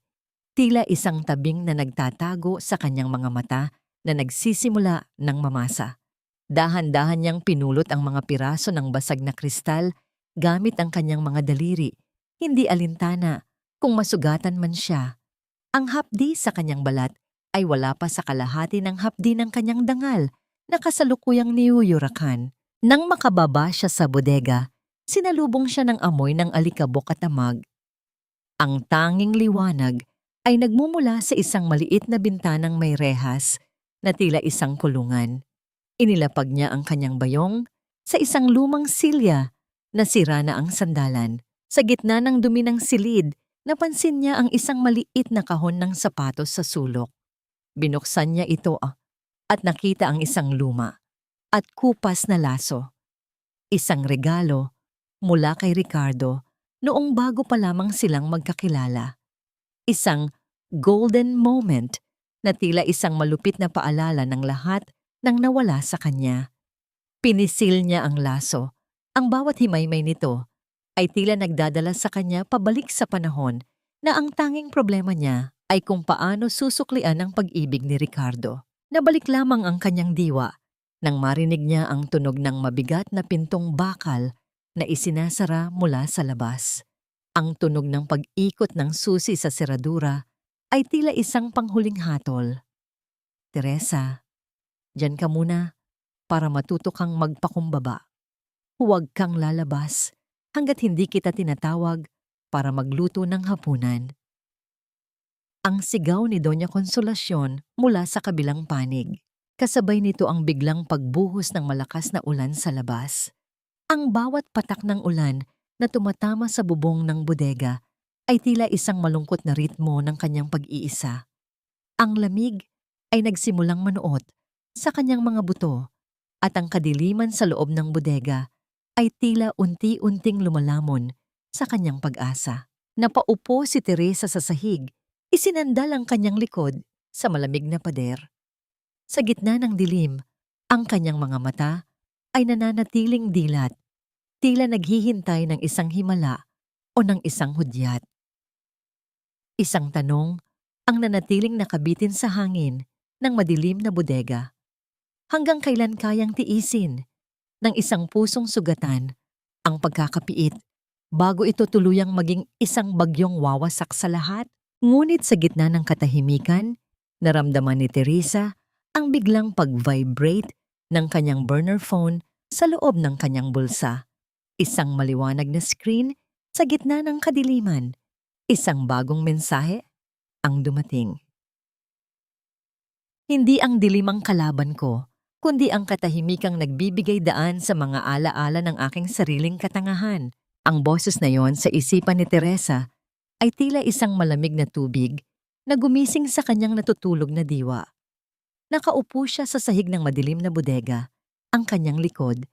Tila isang tabing na nagtatago sa kanyang mga mata na nagsisimula ng mamasa. Dahan-dahan niyang pinulot ang mga piraso ng basag na kristal gamit ang kanyang mga daliri, hindi alintana kung masugatan man siya. Ang hapdi sa kanyang balat ay wala pa sa kalahati ng hapdi ng kanyang dangal na kasalukuyang niyuyurakan. Nang makababa siya sa bodega, sinalubong siya ng amoy ng alikabok at amag. Ang tanging liwanag ay nagmumula sa isang maliit na bintanang may rehas na tila isang kulungan. Inilapag niya ang kanyang bayong sa isang lumang silya na sira na ang sandalan. Sa gitna ng dumi ng silid, napansin niya ang isang maliit na kahon ng sapatos sa sulok. Binuksan niya ito at nakita ang isang luma at kupas na laso. Isang regalo mula kay Ricardo noong bago pa lamang silang magkakilala. Isang golden moment na tila isang malupit na paalala ng lahat ng nawala sa kanya. Pinisil niya ang laso. Ang bawat himaymay nito ay tila nagdadala sa kanya pabalik sa panahon na ang tanging problema niya ay kung paano susuklian ang pag-ibig ni Ricardo. Nabalik lamang ang kanyang diwa nang marinig niya ang tunog ng mabigat na pintong bakal na isinasara mula sa labas. Ang tunog ng pag-ikot ng susi sa seradura ay tila isang panghuling hatol. Teresa, diyan ka muna para matuto kang magpakumbaba. Huwag kang lalabas hanggat hindi kita tinatawag para magluto ng hapunan. Ang sigaw ni Doña Consolacion mula sa kabilang panig. Kasabay nito ang biglang pagbuhos ng malakas na ulan sa labas. Ang bawat patak ng ulan na tumatama sa bubong ng bodega ay tila isang malungkot na ritmo ng kanyang pag-iisa. Ang lamig ay nagsimulang manuot sa kanyang mga buto at ang kadiliman sa loob ng bodega ay tila unti-unting lumalamon sa kanyang pag-asa. Napaupo si Teresa sa sahig, isinandal ang kanyang likod sa malamig na pader. Sa gitna ng dilim, ang kanyang mga mata ay nananatiling dilat, tila naghihintay ng isang himala o ng isang hudyat. Isang tanong ang nanatiling nakabitin sa hangin ng madilim na bodega. Hanggang kailan kayang tiisin ng isang pusong sugatan ang pagkakapiit bago ito tuluyang maging isang bagyong wawasak sa lahat? Ngunit sa gitna ng katahimikan, naramdaman ni Teresa ang biglang pag-vibrate ng kanyang burner phone sa loob ng kanyang bulsa. Isang maliwanag na screen sa gitna ng kadiliman. Isang bagong mensahe ang dumating. Hindi ang dilim ang kalaban ko, kundi ang katahimikang nagbibigay daan sa mga alaala ng aking sariling katangahan. Ang boses na yon sa isipan ni Teresa ay tila isang malamig na tubig na gumising sa kanyang natutulog na diwa. Nakaupo siya sa sahig ng madilim na bodega. Ang kanyang likod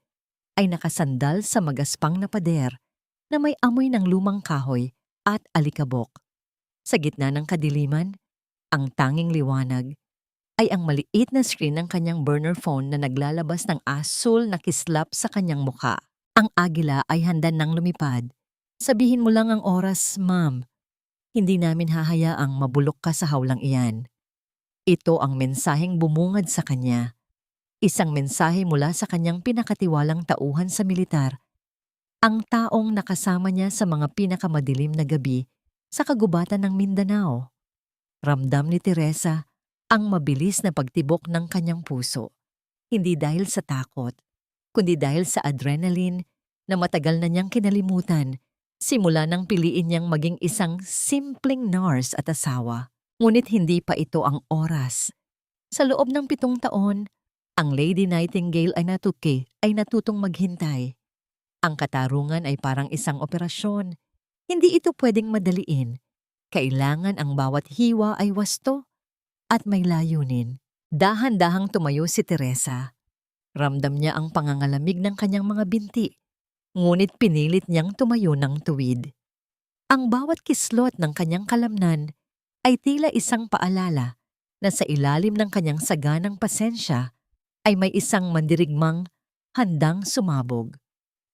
ay nakasandal sa magaspang na pader na may amoy ng lumang kahoy at alikabok. Sa gitna ng kadiliman, ang tanging liwanag ay ang maliit na screen ng kanyang burner phone na naglalabas ng asul na kislap sa kanyang mukha. Ang agila ay handa nang lumipad. Sabihin mo lang ang oras, ma'am. Hindi namin hahayaang mabulok ka sa hawlang iyan. Ito ang mensaheng bumungad sa kanya. Isang mensahe mula sa kanyang pinakatiwalang tauhan sa militar. Ang taong nakasama niya sa mga pinakamadilim na gabi sa kagubatan ng Mindanao. Ramdam ni Teresa ang mabilis na pagtibok ng kanyang puso. Hindi dahil sa takot, kundi dahil sa adrenaline na matagal na niyang kinalimutan simula nang piliin niyang maging isang simpleng nurse at asawa. Ngunit hindi pa ito ang oras. Sa loob ng 7 taon, ang Lady Nightingale ay natutong maghintay. Ang katarungan ay parang isang operasyon. Hindi ito pwedeng madaliin. Kailangan ang bawat hiwa ay wasto at may layunin. Dahan-dahang tumayo si Teresa. Ramdam niya ang pangangalamig ng kanyang mga binti. Ngunit pinilit niyang tumayo ng tuwid. Ang bawat kislot ng kanyang kalamnan ay tila isang paalala na sa ilalim ng kanyang saganang pasensya ay may isang mandirigmang handang sumabog.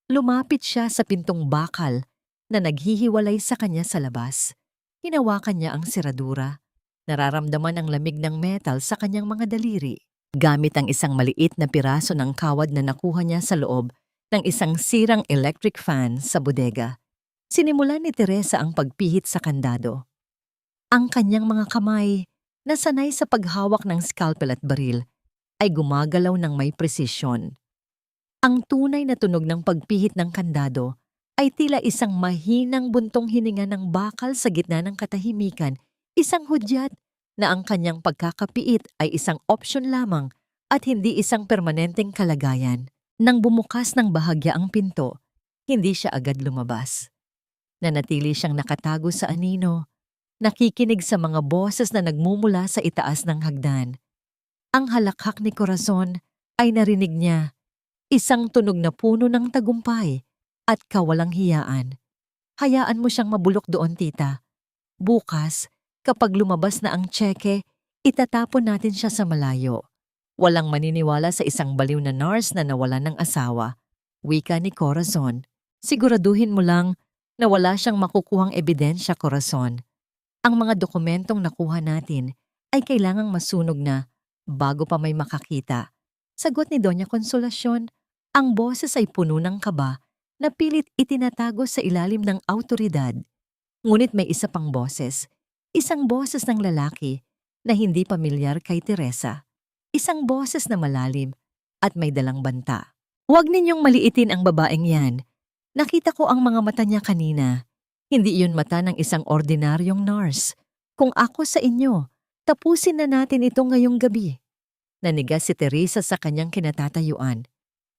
Lumapit siya sa pintong bakal na naghihiwalay sa kanya sa labas. Hinawakan niya ang seradura. Nararamdaman ang lamig ng metal sa kanyang mga daliri. Gamit ang isang maliit na piraso ng kawad na nakuha niya sa loob ng isang sirang electric fan sa bodega, sinimulan ni Teresa ang pagpihit sa kandado. Ang kanyang mga kamay, na sanay sa paghawak ng scalpel at baril, ay gumagalaw ng may presisyon. Ang tunay na tunog ng pagpihit ng kandado ay tila isang mahinang buntong hininga ng bakal sa gitna ng katahimikan, isang hudyat na ang kanyang pagkakapiit ay isang opsyon lamang at hindi isang permanenteng kalagayan. Nang bumukas ng bahagya ang pinto, hindi siya agad lumabas. Nanatili siyang nakatago sa anino, nakikinig sa mga boses na nagmumula sa itaas ng hagdan. Ang halakhak ni Corazon ay narinig niya, isang tunog na puno ng tagumpay at kawalang hiyaan. Hayaan mo siyang mabulok doon, tita. Bukas, kapag lumabas na ang tseke, itatapon natin siya sa malayo. Walang maniniwala sa isang baliw na nurse na nawalan ng asawa. Wika ni Corazon. Siguraduhin mo lang na wala siyang makukuhang ebidensya, Corazon. Ang mga dokumentong nakuha natin ay kailangang masunog na bago pa may makakita. Sagot ni Doña Consolacion, ang boses ay puno ng kaba na pilit itinatago sa ilalim ng awtoridad. Ngunit may isa pang boses, isang boses ng lalaki na hindi pamilyar kay Teresa. Isang boses na malalim at may dalang banta. Huwag ninyong maliitin ang babaeng yan. Nakita ko ang mga mata niya kanina. Hindi iyon mata ng isang ordinaryong nurse. Kung ako sa inyo, tapusin na natin ito ngayong gabi. Nanigas si Teresa sa kanyang kinatatayuan.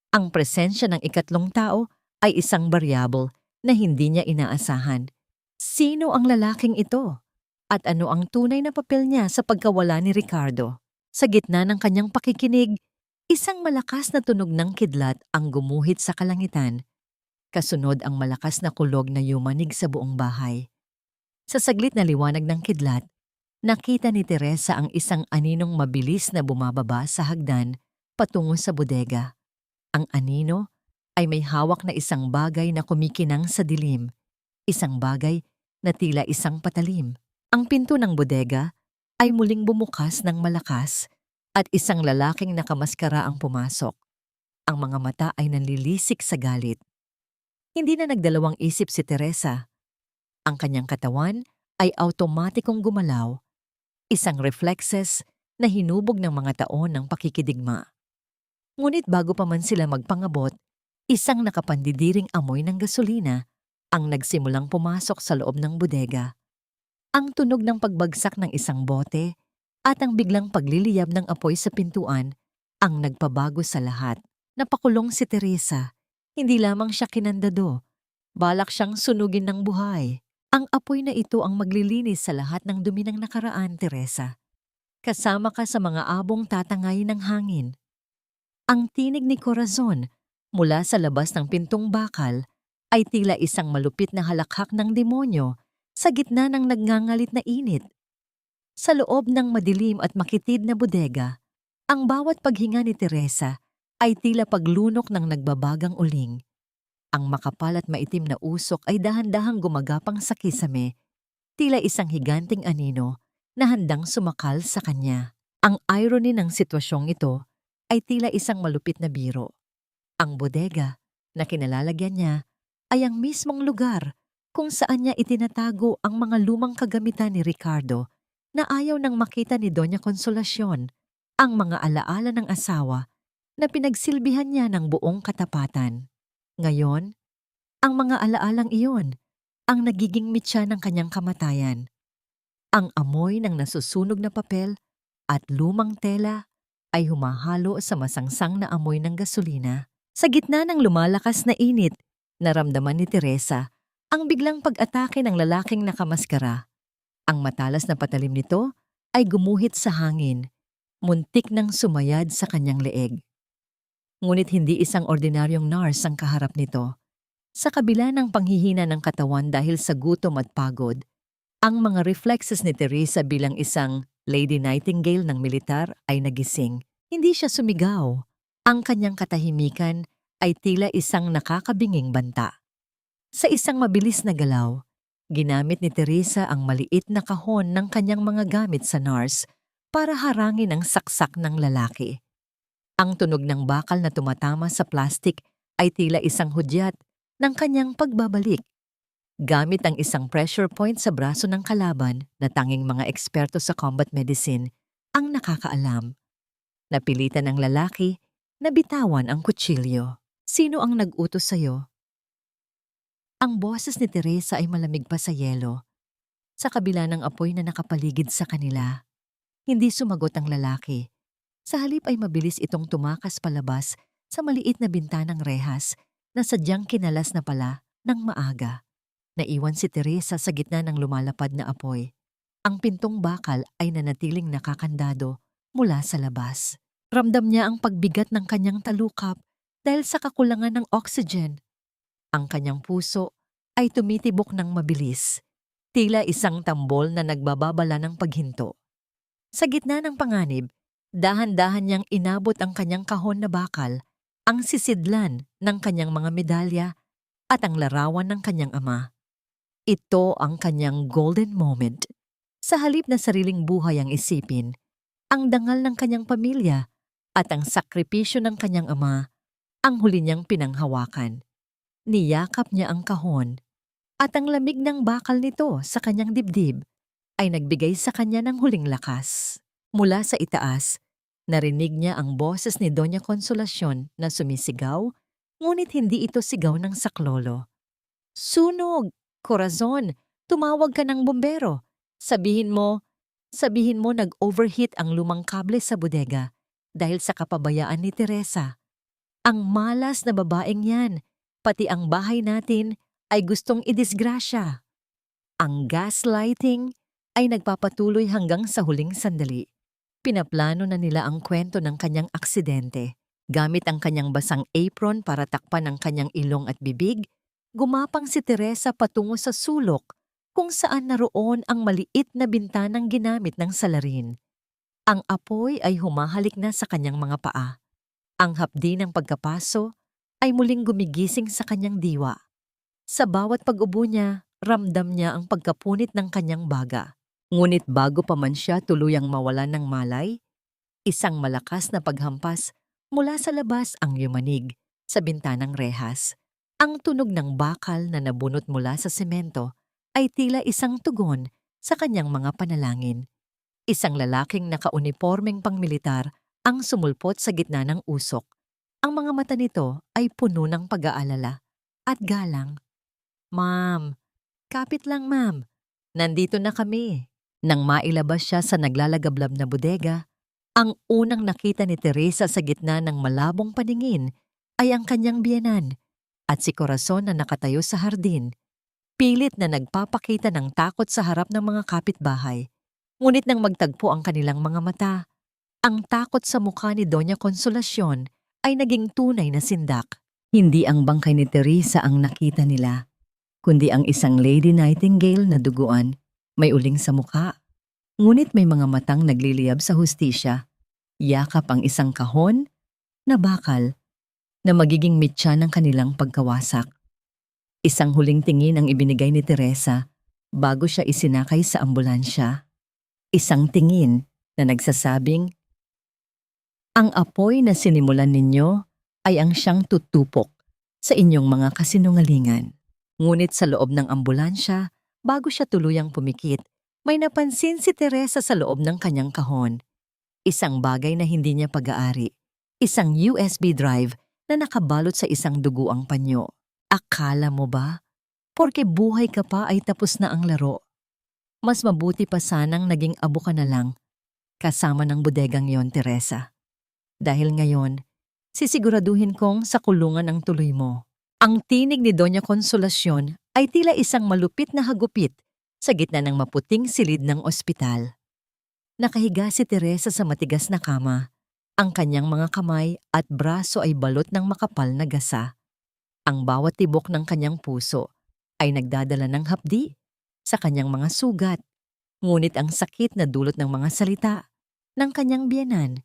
Ang presensya ng ikatlong tao ay isang variable na hindi niya inaasahan. Sino ang lalaking ito? At ano ang tunay na papel niya sa pagkawala ni Ricardo? Sa gitna ng kanyang pakikinig, isang malakas na tunog ng kidlat ang gumuhit sa kalangitan. Kasunod ang malakas na kulog na yumanig sa buong bahay. Sa saglit na liwanag ng kidlat, nakita ni Teresa ang isang aninong mabilis na bumababa sa hagdan patungo sa bodega. Ang anino ay may hawak na isang bagay na kumikinang sa dilim, isang bagay na tila isang patalim. Ang pinto ng bodega ay muling bumukas ng malakas at isang lalaking nakamaskara ang pumasok. Ang mga mata ay nanlilisik sa galit. Hindi na nagdalawang isip si Teresa. Ang kanyang katawan ay automatikong gumalaw, isang reflexes na hinubog ng mga taon ng pakikidigma. Ngunit bago pa man sila magpangabot, isang nakapandidiring amoy ng gasolina ang nagsimulang pumasok sa loob ng bodega. Ang tunog ng pagbagsak ng isang bote at ang biglang pagliliyab ng apoy sa pintuan ang nagpabago sa lahat. Napakulong si Teresa. Hindi lamang siya kinandado, balak siyang sunugin ng buhay. Ang apoy na ito ang maglilinis sa lahat ng dumi ng nakaraan, Teresa. Kasama ka sa mga abong tatangay ng hangin. Ang tinig ni Corazon mula sa labas ng pintong bakal ay tila isang malupit na halakhak ng demonyo sa gitna ng nagngangalit na init. Sa loob ng madilim at makitid na bodega, ang bawat paghinga ni Teresa ay tila paglunok ng nagbabagang uling. Ang makapal at maitim na usok ay dahan-dahang gumagapang sa kisame, tila isang higanting anino na handang sumakal sa kanya. Ang irony ng sitwasyong ito ay tila isang malupit na biro. Ang bodega na kinalalagyan niya ay ang mismong lugar kung saan niya itinatago ang mga lumang kagamitan ni Ricardo na ayaw nang makita ni Doña Consolacion, ang mga alaala ng asawa na pinagsilbihan niya ng buong katapatan. Ngayon, ang mga alaalang iyon ang nagiging mitya ng kanyang kamatayan. Ang amoy ng nasusunog na papel at lumang tela ay humahalo sa masangsang na amoy ng gasolina. Sa gitna ng lumalakas na init, naramdaman ni Teresa ang biglang pag-atake ng lalaking nakamaskara. Ang matalas na patalim nito ay gumuhit sa hangin, muntik nang sumayad sa kanyang leeg. Ngunit hindi isang ordinaryong nurse ang kaharap nito. Sa kabila ng panghihina ng katawan dahil sa gutom at pagod, ang mga reflexes ni Teresa bilang isang Lady Nightingale ng militar ay nagising. Hindi siya sumigaw. Ang kanyang katahimikan ay tila isang nakakabinging banta. Sa isang mabilis na galaw, ginamit ni Teresa ang maliit na kahon ng kanyang mga gamit sa nurse para harangin ang saksak ng lalaki. Ang tunog ng bakal na tumatama sa plastik ay tila isang hudyat ng kanyang pagbabalik. Gamit ang isang pressure point sa braso ng kalaban na tanging mga eksperto sa combat medicine ang nakakaalam. Napilitan ng lalaki na bitawan ang kutsilyo. Sino ang nag-utos sa'yo? Ang boses ni Teresa ay malamig pa sa yelo. Sa kabila ng apoy na nakapaligid sa kanila, hindi sumagot ang lalaki. Sa halip ay mabilis itong tumakas palabas sa maliit na bintanang rehas na sadyang kinalas na pala ng maaga. Naiwan si Teresa sa gitna ng lumalapad na apoy. Ang pintong bakal ay nanatiling nakakandado mula sa labas. Ramdam niya ang pagbigat ng kanyang talukap dahil sa kakulangan ng oxygen. Ang kanyang puso ay tumitibok ng mabilis, tila isang tambol na nagbababala ng paghinto. Sa gitna ng panganib, dahan-dahan niyang inabot ang kanyang kahon na bakal, ang sisidlan ng kanyang mga medalya at ang larawan ng kanyang ama. Ito ang kanyang golden moment. Sa halip na sariling buhay ang isipin, ang dangal ng kanyang pamilya at ang sakripisyo ng kanyang ama ang huli niyang pinanghawakan. Niyakap niya ang kahon at ang lamig ng bakal nito sa kanyang dibdib ay nagbigay sa kanya ng huling lakas. Mula sa itaas, narinig niya ang boses ni Doña Consolacion na sumisigaw, ngunit hindi ito sigaw ng saklolo. Sunog! Corazon! Tumawag ka ng bumbero! Sabihin mo nag-overheat ang lumang kable sa bodega dahil sa kapabayaan ni Teresa. Ang malas na babaeng yan, pati ang bahay natin ay gustong idisgrasya. Ang gaslighting ay nagpapatuloy hanggang sa huling sandali. Pinaplano na nila ang kwento ng kanyang aksidente. Gamit ang kanyang basang apron para takpan ang kanyang ilong at bibig, gumapang si Teresa patungo sa sulok kung saan naroon ang maliit na bintanang ginamit ng salarin. Ang apoy ay humahalik na sa kanyang mga paa. Ang hapdi ng pagkapaso ay muling gumigising sa kanyang diwa. Sa bawat pag-ubo niya, ramdam niya ang pagkapunit ng kanyang baga. Ngunit bago pa man siya tuluyang mawalan ng malay, isang malakas na paghampas mula sa labas ang yumanig sa bintanang rehas. Ang tunog ng bakal na nabunot mula sa semento ay tila isang tugon sa kanyang mga panalangin. Isang lalaking nakaunipormeng pangmilitar ang sumulpot sa gitna ng usok. Ang mga mata nito ay puno ng pag-aalala at galang. "Ma'am, kapit lang ma'am. Nandito na kami." Nang mailabas siya sa naglalagablab na bodega, ang unang nakita ni Teresa sa gitna ng malabong paningin ay ang kanyang biyenan at si Corazon na nakatayo sa hardin, pilit na nagpapakita ng takot sa harap ng mga kapitbahay. Ngunit nang magtagpo ang kanilang mga mata, ang takot sa mukha ni Doña Consolacion ay naging tunay na sindak. Hindi ang bangkay ni Teresa ang nakita nila, kundi ang isang Lady Nightingale na duguan, may uling sa mukha. Ngunit may mga matang nagliliyab sa hustisya. Yakap ang isang kahon na bakal na magiging mitya ng kanilang pagkawasak. Isang huling tingin ang ibinigay ni Teresa bago siya isinakay sa ambulansya. Isang tingin na nagsasabing, "Ang apoy na sinimulan ninyo ay ang siyang tutupok sa inyong mga kasinungalingan." Ngunit sa loob ng ambulansya, bago siya tuluyang pumikit, may napansin si Teresa sa loob ng kanyang kahon. Isang bagay na hindi niya pag-aari. Isang USB drive na nakabalot sa isang duguang panyo. Akala mo ba? Porke buhay ka pa ay tapos na ang laro. Mas mabuti pa sanang naging abo ka na lang kasama ng bodegang yon, Teresa. Dahil ngayon, sisiguraduhin kong sa kulungan ang tuloy mo. Ang tinig ni Doña Consolacion ay tila isang malupit na hagupit sa gitna ng maputing silid ng ospital. Nakahiga si Teresa sa matigas na kama. Ang kanyang mga kamay at braso ay balot ng makapal na gasa. Ang bawat tibok ng kanyang puso ay nagdadala ng hapdi sa kanyang mga sugat. Ngunit ang sakit na dulot ng mga salita ng kanyang biyenan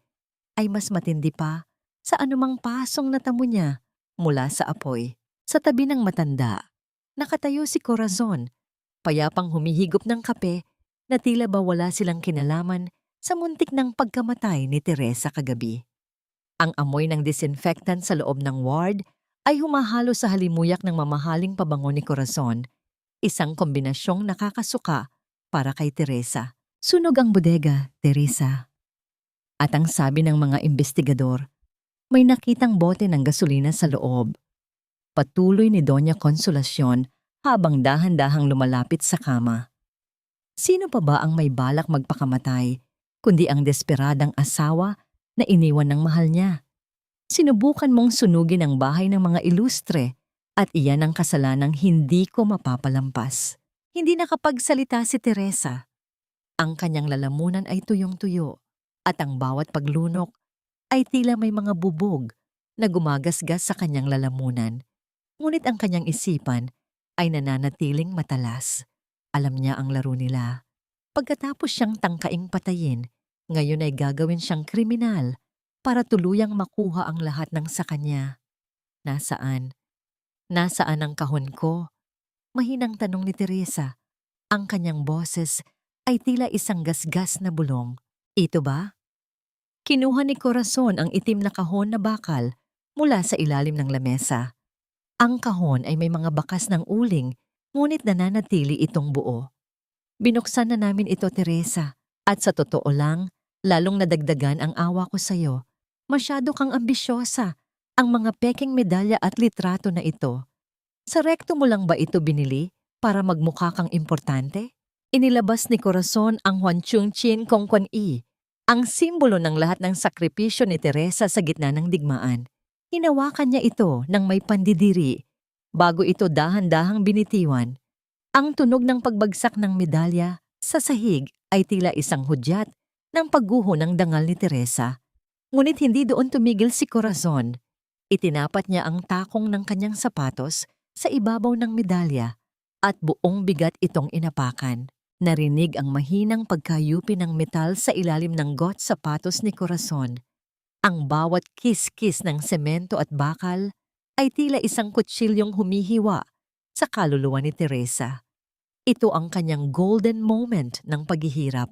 ay mas matindi pa sa anumang pasong natamo niya mula sa apoy. Sa tabi ng matanda, nakatayo si Corazon, payapang humihigop ng kape na tila ba wala silang kinalaman sa muntik ng pagkamatay ni Teresa kagabi. Ang amoy ng disinfectant sa loob ng ward ay humahalo sa halimuyak ng mamahaling pabango ni Corazon, isang kombinasyong nakakasuka para kay Teresa. Sunog ang bodega, Teresa. At ang sabi ng mga investigador, may nakitang bote ng gasolina sa loob. Patuloy ni Doña Consolacion habang dahan-dahang lumalapit sa kama. Sino pa ba ang may balak magpakamatay, kundi ang desperadang asawa na iniwan ng mahal niya? Sinubukan mong sunugin ang bahay ng mga ilustre at iyan ang kasalanang hindi ko mapapalampas. Hindi nakapagsalita si Teresa. Ang kanyang lalamunan ay tuyong-tuyo at ang bawat paglunok ay tila may mga bubog na gumagasgas sa kanyang lalamunan. Ngunit ang kanyang isipan ay nananatiling matalas. Alam niya ang laro nila. Pagkatapos siyang tangkaing patayin, ngayon ay gagawin siyang kriminal para tuluyang makuha ang lahat ng sa kanya. Nasaan? Nasaan ang kahon ko? Mahinang tanong ni Teresa. Ang kanyang boses ay tila isang gasgas na bulong. Ito ba? Kinuha ni Corazon ang itim na kahon na bakal mula sa ilalim ng lamesa. Ang kahon ay may mga bakas ng uling, ngunit nananatili itong buo. Binuksan na namin ito, Teresa, at sa totoo lang, lalong nadagdagan ang awa ko sa'yo. Masyado kang ambisyosa. Ang mga peking medalya at litrato na ito. Sa rekto mo lang ba ito binili para magmukha kang importante? Inilabas ni Corazon ang Huanchungchin kong Kwan-i, ang simbolo ng lahat ng sakripisyo ni Teresa sa gitna ng digmaan. Hinawakan niya ito ng may pandidiri, bago ito dahan-dahang binitiwan. Ang tunog ng pagbagsak ng medalya sa sahig ay tila isang hudyat ng pagguho ng dangal ni Teresa. Ngunit hindi doon tumigil si Corazon. Itinapat niya ang takong ng kanyang sapatos sa ibabaw ng medalya at buong bigat itong inapakan. Narinig ang mahinang pagkayupi ng metal sa ilalim ng got sapatos ni Corazon. Ang bawat kiss-kiss ng semento at bakal ay tila isang kutsilyong humihiwa sa kaluluwa ni Teresa. Ito ang kanyang golden moment ng paghihirap.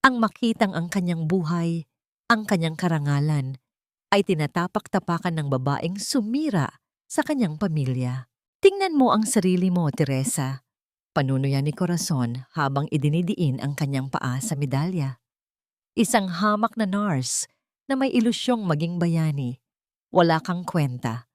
Ang makitang ang kanyang buhay, ang kanyang karangalan, ay tinatapak-tapakan ng babaeng sumira sa kanyang pamilya. Tingnan mo ang sarili mo, Teresa. Panunuyan ni Corazon habang idinidiin ang kanyang paa sa medalya. Isang hamak na nurse na may ilusyong maging bayani. Wala kang kwenta.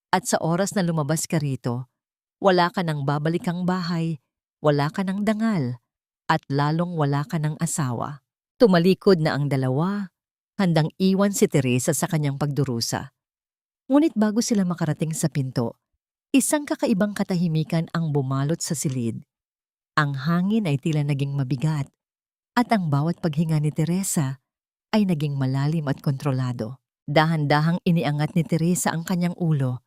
At sa oras na lumabas ka rito, wala ka nang babalikang bahay, wala ka nang dangal, at lalong wala ka ng asawa. Tumalikod na ang dalawa, handang iwan si Teresa sa kanyang pagdurusa. Ngunit bago sila makarating sa pinto, isang kakaibang katahimikan ang bumalot sa silid. Ang hangin ay tila naging mabigat, at ang bawat paghinga ni Teresa ay naging malalim at kontrolado. Dahan-dahang iniangat ni Teresa ang kanyang ulo.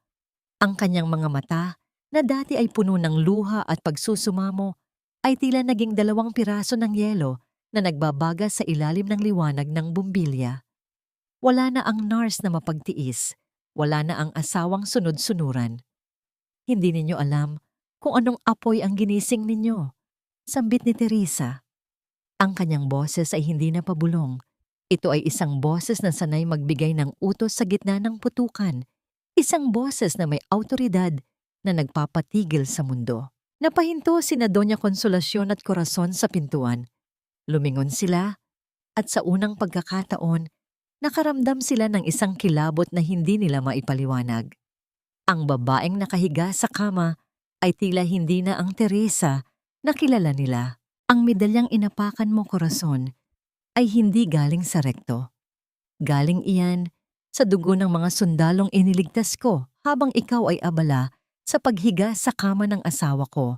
Ang kanyang mga mata, na dati ay puno ng luha at pagsusumamo, ay tila naging 2 piraso ng yelo na nagbabaga sa ilalim ng liwanag ng bumbilya. Wala na ang nurse na mapagtiis, wala na ang asawang sunod-sunuran. Hindi ninyo alam kung anong apoy ang ginising ninyo. Sambit ni Teresa. Ang kanyang boses ay hindi na pabulong. Ito ay isang boses na sanay magbigay ng utos sa gitna ng putukan. Isang boses na may awtoridad na nagpapatigil sa mundo. Napahinto sina Doña Consolacion at Corazon sa pintuan. Lumingon sila at sa unang pagkakataon, nakaramdam sila ng isang kilabot na hindi nila maipaliwanag. Ang babaeng nakahiga sa kama ay tila hindi na ang Teresa na kilala nila. Ang medalyang inapakan mo, Corazon, ay hindi galing sa rekto. Galing iyan sa dugo ng mga sundalong iniligtas ko habang ikaw ay abala sa paghiga sa kama ng asawa ko.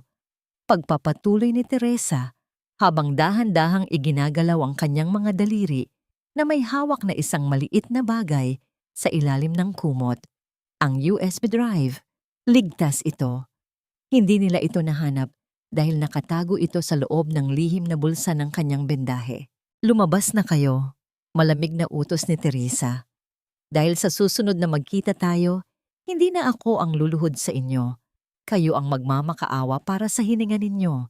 Pagpapatuloy ni Teresa habang dahan-dahang iginagalaw ang kanyang mga daliri na may hawak na isang maliit na bagay sa ilalim ng kumot. Ang USB drive. Ligtas ito. Hindi nila ito nahanap dahil nakatago ito sa loob ng lihim na bulsa ng kanyang bendahe. Lumabas na kayo, malamig na utos ni Teresa. Dahil sa susunod na magkita tayo, hindi na ako ang luluhod sa inyo. Kayo ang magmamakaawa para sa hininga ninyo.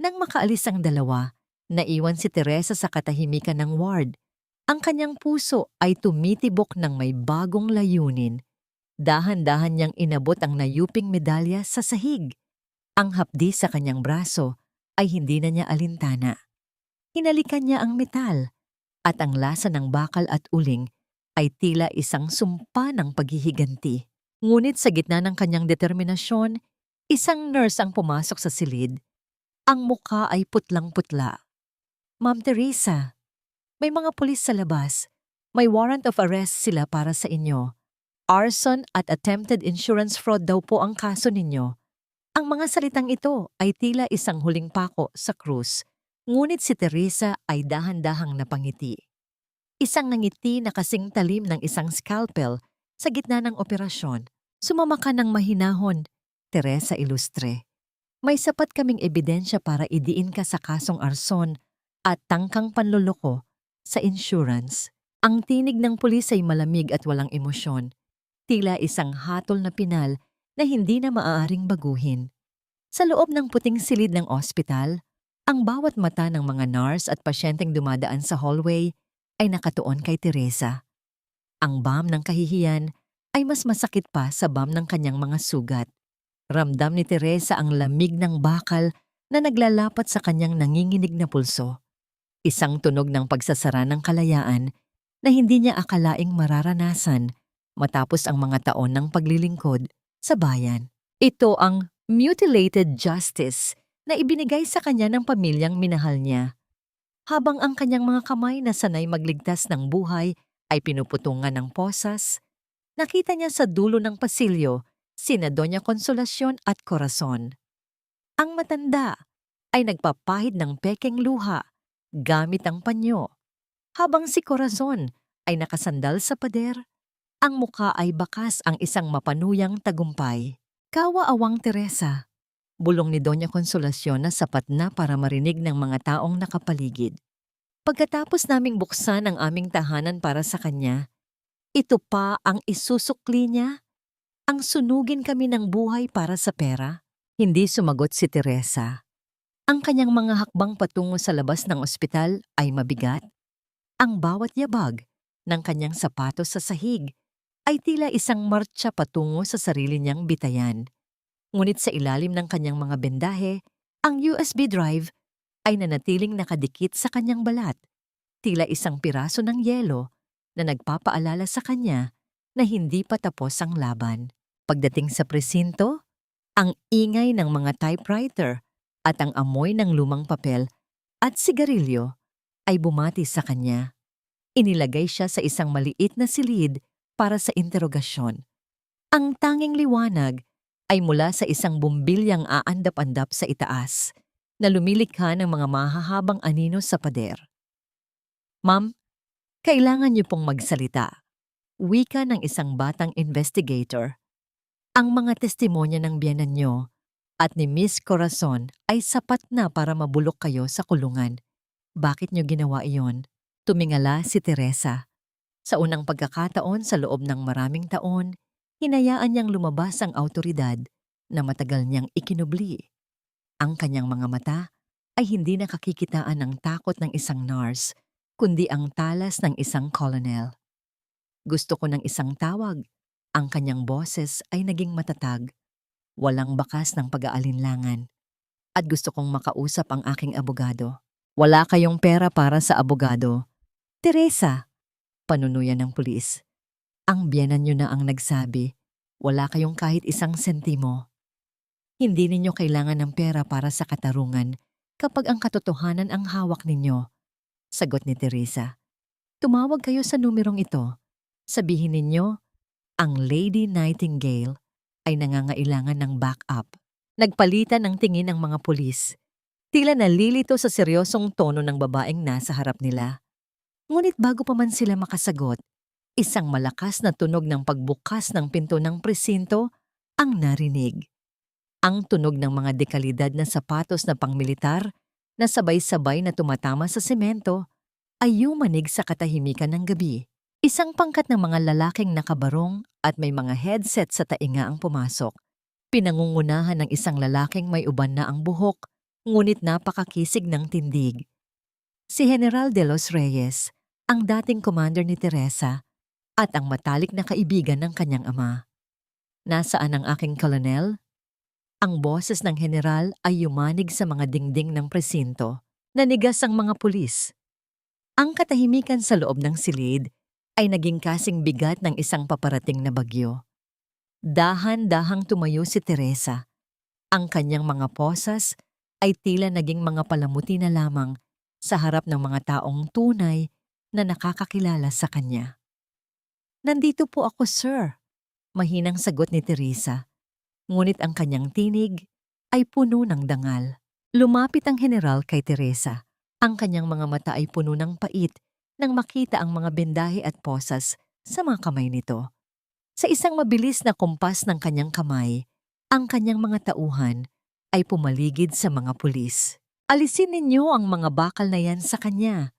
Nang makaalis ang dalawa, naiwan si Teresa sa katahimikan ng ward. Ang kanyang puso ay tumitibok ng may bagong layunin. Dahan-dahan niyang inabot ang nayuping medalya sa sahig. Ang hapdi sa kanyang braso ay hindi na niya alintana. Hinalikan niya ang metal at ang lasa ng bakal at uling ay tila isang sumpa ng paghihiganti. Ngunit sa gitna ng kanyang determinasyon, isang nurse ang pumasok sa silid. Ang mukha ay putlang-putla. Ma'am Teresa, may mga pulis sa labas. May warrant of arrest sila para sa inyo. Arson at attempted insurance fraud daw po ang kaso ninyo. Ang mga salitang ito ay tila isang huling pako sa krus. Ngunit si Teresa ay dahan-dahang napangiti. Isang nangiti na kasing talim ng isang scalpel sa gitna ng operasyon. Sumama ka ng mahinahon, Teresa Ilustre. May sapat kaming ebidensya para idiin ka sa kasong arson at tangkang panloloko sa insurance. Ang tinig ng pulis ay malamig at walang emosyon. Tila isang hatol na pinal na hindi na maaaring baguhin. Sa loob ng puting silid ng ospital, ang bawat mata ng mga nurse at pasyenteng dumadaan sa hallway ay nakatuon kay Teresa. Ang bam ng kahihiyan ay mas masakit pa sa bam ng kanyang mga sugat. Ramdam ni Teresa ang lamig ng bakal na naglalapat sa kanyang nanginginig na pulso. Isang tunog ng pagsasara ng kalayaan na hindi niya akalaing mararanasan matapos ang mga taon ng paglilingkod sa bayan. Ito ang mutilated justice na ibinigay sa kanya ng pamilyang minahal niya. Habang ang kanyang mga kamay na sanay magligtas ng buhay ay pinuputungan ng posas, nakita niya sa dulo ng pasilyo sina Doña Consolacion at Corazon. Ang matanda ay nagpapahid ng pekeng luha gamit ang panyo, habang si Corazon ay nakasandal sa pader. Ang muka ay bakas ang isang mapanuyang tagumpay. Kawaawang Teresa, bulong ni Doña Consolacion na sapat na para marinig ng mga taong nakapaligid. Pagkatapos naming buksan ang aming tahanan para sa kanya, ito pa ang isusukli niya? Ang sunugin kami ng buhay para sa pera? Hindi sumagot si Teresa. Ang kanyang mga hakbang patungo sa labas ng ospital ay mabigat. Ang bawat yabag ng kanyang sapatos sa sahig ay tila isang martsa patungo sa sarili niyang bitayan. Ngunit sa ilalim ng kanyang mga bendahe, ang USB drive ay nanatiling nakadikit sa kanyang balat, tila isang piraso ng yelo na nagpapaalala sa kanya na hindi pa tapos ang laban. Pagdating sa presinto, ang ingay ng mga typewriter at ang amoy ng lumang papel at sigarilyo ay bumati sa kanya. Inilagay siya sa isang maliit na silid para sa interogasyon. Ang tanging liwanag ay mula sa isang bumbilyang aandap-andap sa itaas na lumilikha ng mga mahahabang anino sa pader. "Ma'am, kailangan niyo pong magsalita," wika ng isang batang investigator. "Ang mga testimonya ng biyenan niyo at ni Miss Corazon ay sapat na para mabulok kayo sa kulungan. Bakit niyo ginawa iyon?" Tumingala si Teresa. Sa unang pagkakataon sa loob ng maraming taon, hinayaan niyang lumabas ang awtoridad na matagal niyang ikinubli. Ang kanyang mga mata ay hindi nakakikitaan ng takot ng isang nurse, kundi ang talas ng isang colonel. "Gusto ko ng isang tawag." Ang kanyang boses ay naging matatag, walang bakas ng pag-aalinlangan. "At gusto kong makausap ang aking abogado." "Wala kayong pera para sa abogado, Teresa," panunuyan ng pulis. "Ang biyenan niyo na ang nagsabi, wala kayong kahit isang sentimo. Hindi ninyo kailangan ng pera para sa katarungan kapag ang katotohanan ang hawak ninyo," sagot ni Teresa. "Tumawag kayo sa numerong ito. Sabihin ninyo, ang Lady Nightingale ay nangangailangan ng backup." Nagpalitan ng tingin ang mga pulis. Tila nalilito sa seryosong tono ng babaeng nasa harap nila. Ngunit bago pa man sila makasagot, isang malakas na tunog ng pagbukas ng pinto ng presinto ang narinig. Ang tunog ng mga dekalidad na sapatos na pangmilitar na sabay-sabay na tumatama sa semento ay yumanig sa katahimikan ng gabi. Isang pangkat ng mga lalaking nakabarong at may mga headset sa tainga ang pumasok. Pinangungunahan ng isang lalaking may uban na ang buhok, ngunit napakakisig ng tindig. Si General de los Reyes, ang dating commander ni Teresa, at ang matalik na kaibigan ng kanyang ama. "Nasaan ang aking kolonel?" Ang boses ng general ay yumanig sa mga dingding ng presinto. Nanigas ang mga pulis. Ang katahimikan sa loob ng silid ay naging kasing bigat ng isang paparating na bagyo. Dahan-dahang tumayo si Teresa. Ang kanyang mga posas ay tila naging mga palamuti na lamang sa harap ng mga taong tunay na nakakakilala sa kanya. "Nandito po ako, sir," mahinang sagot ni Teresa. Ngunit ang kanyang tinig ay puno ng dangal. Lumapit ang general kay Teresa. Ang kanyang mga mata ay puno ng pait nang makita ang mga bendahe at posas sa mga kamay nito. Sa isang mabilis na kumpas ng kanyang kamay, ang kanyang mga tauhan ay pumaligid sa mga pulis. "Alisin ninyo ang mga bakal na yan sa kanya,"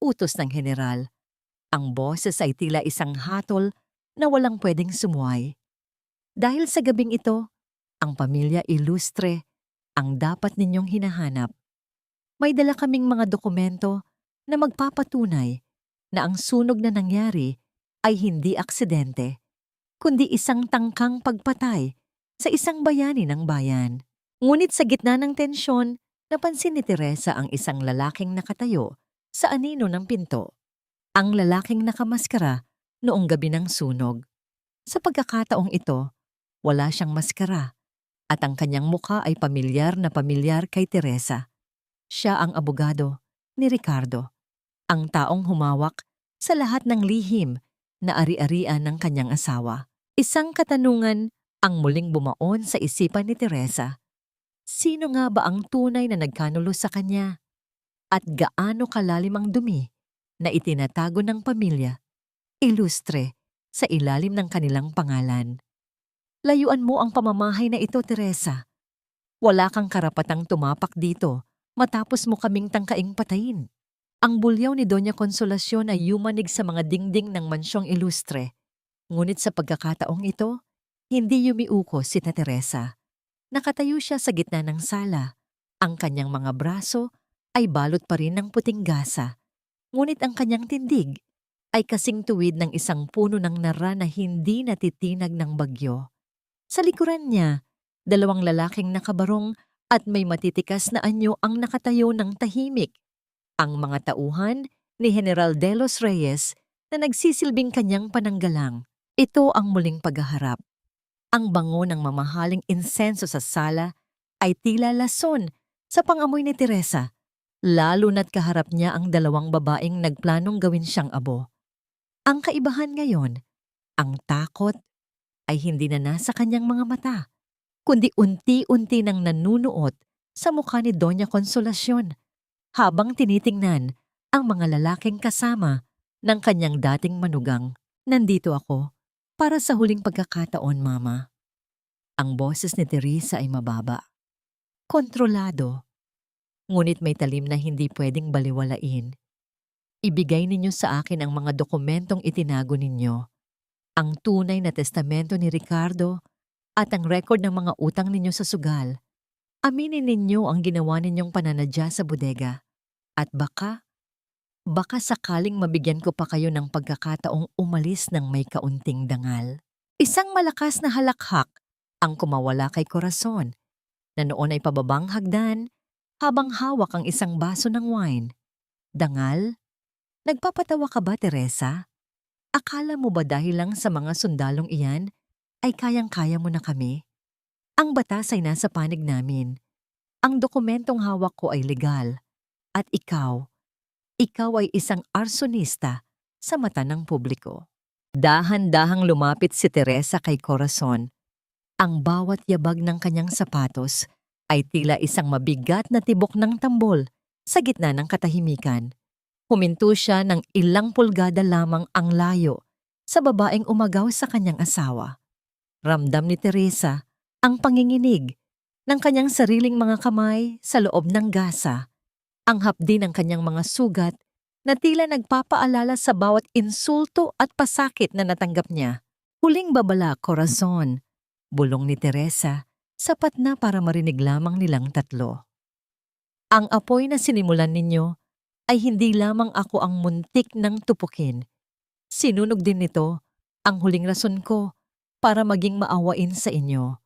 utos ng general. Ang boses ay tila isang hatol na walang pwedeng sumuway. "Dahil sa gabing ito, ang pamilya ilustre ang dapat ninyong hinahanap. May dala kaming mga dokumento na magpapatunay na ang sunog na nangyari ay hindi aksidente, kundi isang tangkang pagpatay sa isang bayani ng bayan." Ngunit sa gitna ng tensyon, napansin ni Teresa ang isang lalaking nakatayo sa anino ng pinto. Ang lalaking nakamaskara noong gabi ng sunog. Sa pagkakataong ito, wala siyang maskara. at ang kanyang mukha ay pamilyar na pamilyar kay Teresa. Siya ang abogado ni Ricardo, ang taong humawak sa lahat ng lihim na ari-arian ng kanyang asawa. Isang katanungan ang muling bumaon sa isipan ni Teresa. Sino nga ba ang tunay na nagkanulo sa kanya? At gaano kalalim ang dumi na itinatago ng pamilya, ilustre, sa ilalim ng kanilang pangalan? Layuan mo ang pamamahay na ito, Teresa. Wala kang karapatang tumapak dito matapos mo kaming tangkaing patayin. Ang bulyaw ni Doña Consolacion ay yumanig sa mga dingding ng mansyong ilustre. Ngunit sa pagkakataong ito, hindi yumiukos si Teresa. Nakatayo siya sa gitna ng sala. Ang kanyang mga braso ay balot pa rin ng puting gasa. Ngunit ang kanyang tindig ay kasing tuwid ng isang puno ng nara na hindi natitinag ng bagyo. Sa likuran niya, dalawang lalaking nakabarong at may matitikas na anyo ang nakatayo ng tahimik. Ang mga tauhan ni General De Los Reyes na nagsisilbing kanyang pananggalang. Ito ang muling paghaharap. Ang bango ng mamahaling insenso sa sala ay tila lason sa pangamoy ni Teresa, lalo na't kaharap niya ang dalawang babaeng nagplanong gawin siyang abo. Ang kaibahan ngayon, ang takot ay hindi na nasa kanyang mga mata, kundi unti-unti nang nanunuot sa mukha ni Doña Consolacion habang tinitingnan ang mga lalaking kasama ng kanyang dating manugang. Nandito ako para sa huling pagkakataon, Mama. Ang boses ni Teresa ay mababa, kontrolado, ngunit may talim na hindi pwedeng baliwalain. Ibigay ninyo sa akin ang mga dokumentong itinago ninyo, ang tunay na testamento ni Ricardo at ang record ng mga utang ninyo sa sugal. Aminin ninyo ang ginawa ninyong pananadya sa bodega. At baka sakaling mabigyan ko pa kayo ng pagkakataong umalis ng may kaunting dangal. Isang malakas na halakhak ang kumawala kay Corazon, na noon ay pababang hagdan habang hawak ang isang baso ng wine. Dangal? Nagpapatawa ka ba, Teresa? Akala mo ba dahil lang sa mga sundalong iyan ay kayang-kaya mo na kami? Ang batas ay nasa panig namin. Ang dokumentong hawak ko ay legal. At ikaw ay isang arsonista sa mata ng publiko. Dahan-dahang lumapit si Teresa kay Corazon. Ang bawat yabag ng kanyang sapatos ay tila isang mabigat na tibok ng tambol sa gitna ng katahimikan. Huminto siya ng ilang pulgada lamang ang layo sa babaeng umagaw sa kanyang asawa. Ramdam ni Teresa ang panginginig ng kanyang sariling mga kamay sa loob ng gasa, ang hapdi ng kanyang mga sugat na tila nagpapaalala sa bawat insulto at pasakit na natanggap niya. Huling babala, Corazon, bulong ni Teresa, sapat na para marinig lamang nilang tatlo. Ang apoy na sinimulan ninyo ay hindi lamang ako ang muntik ng tupukin. Sinunog din nito ang huling rason ko para maging maawain sa inyo.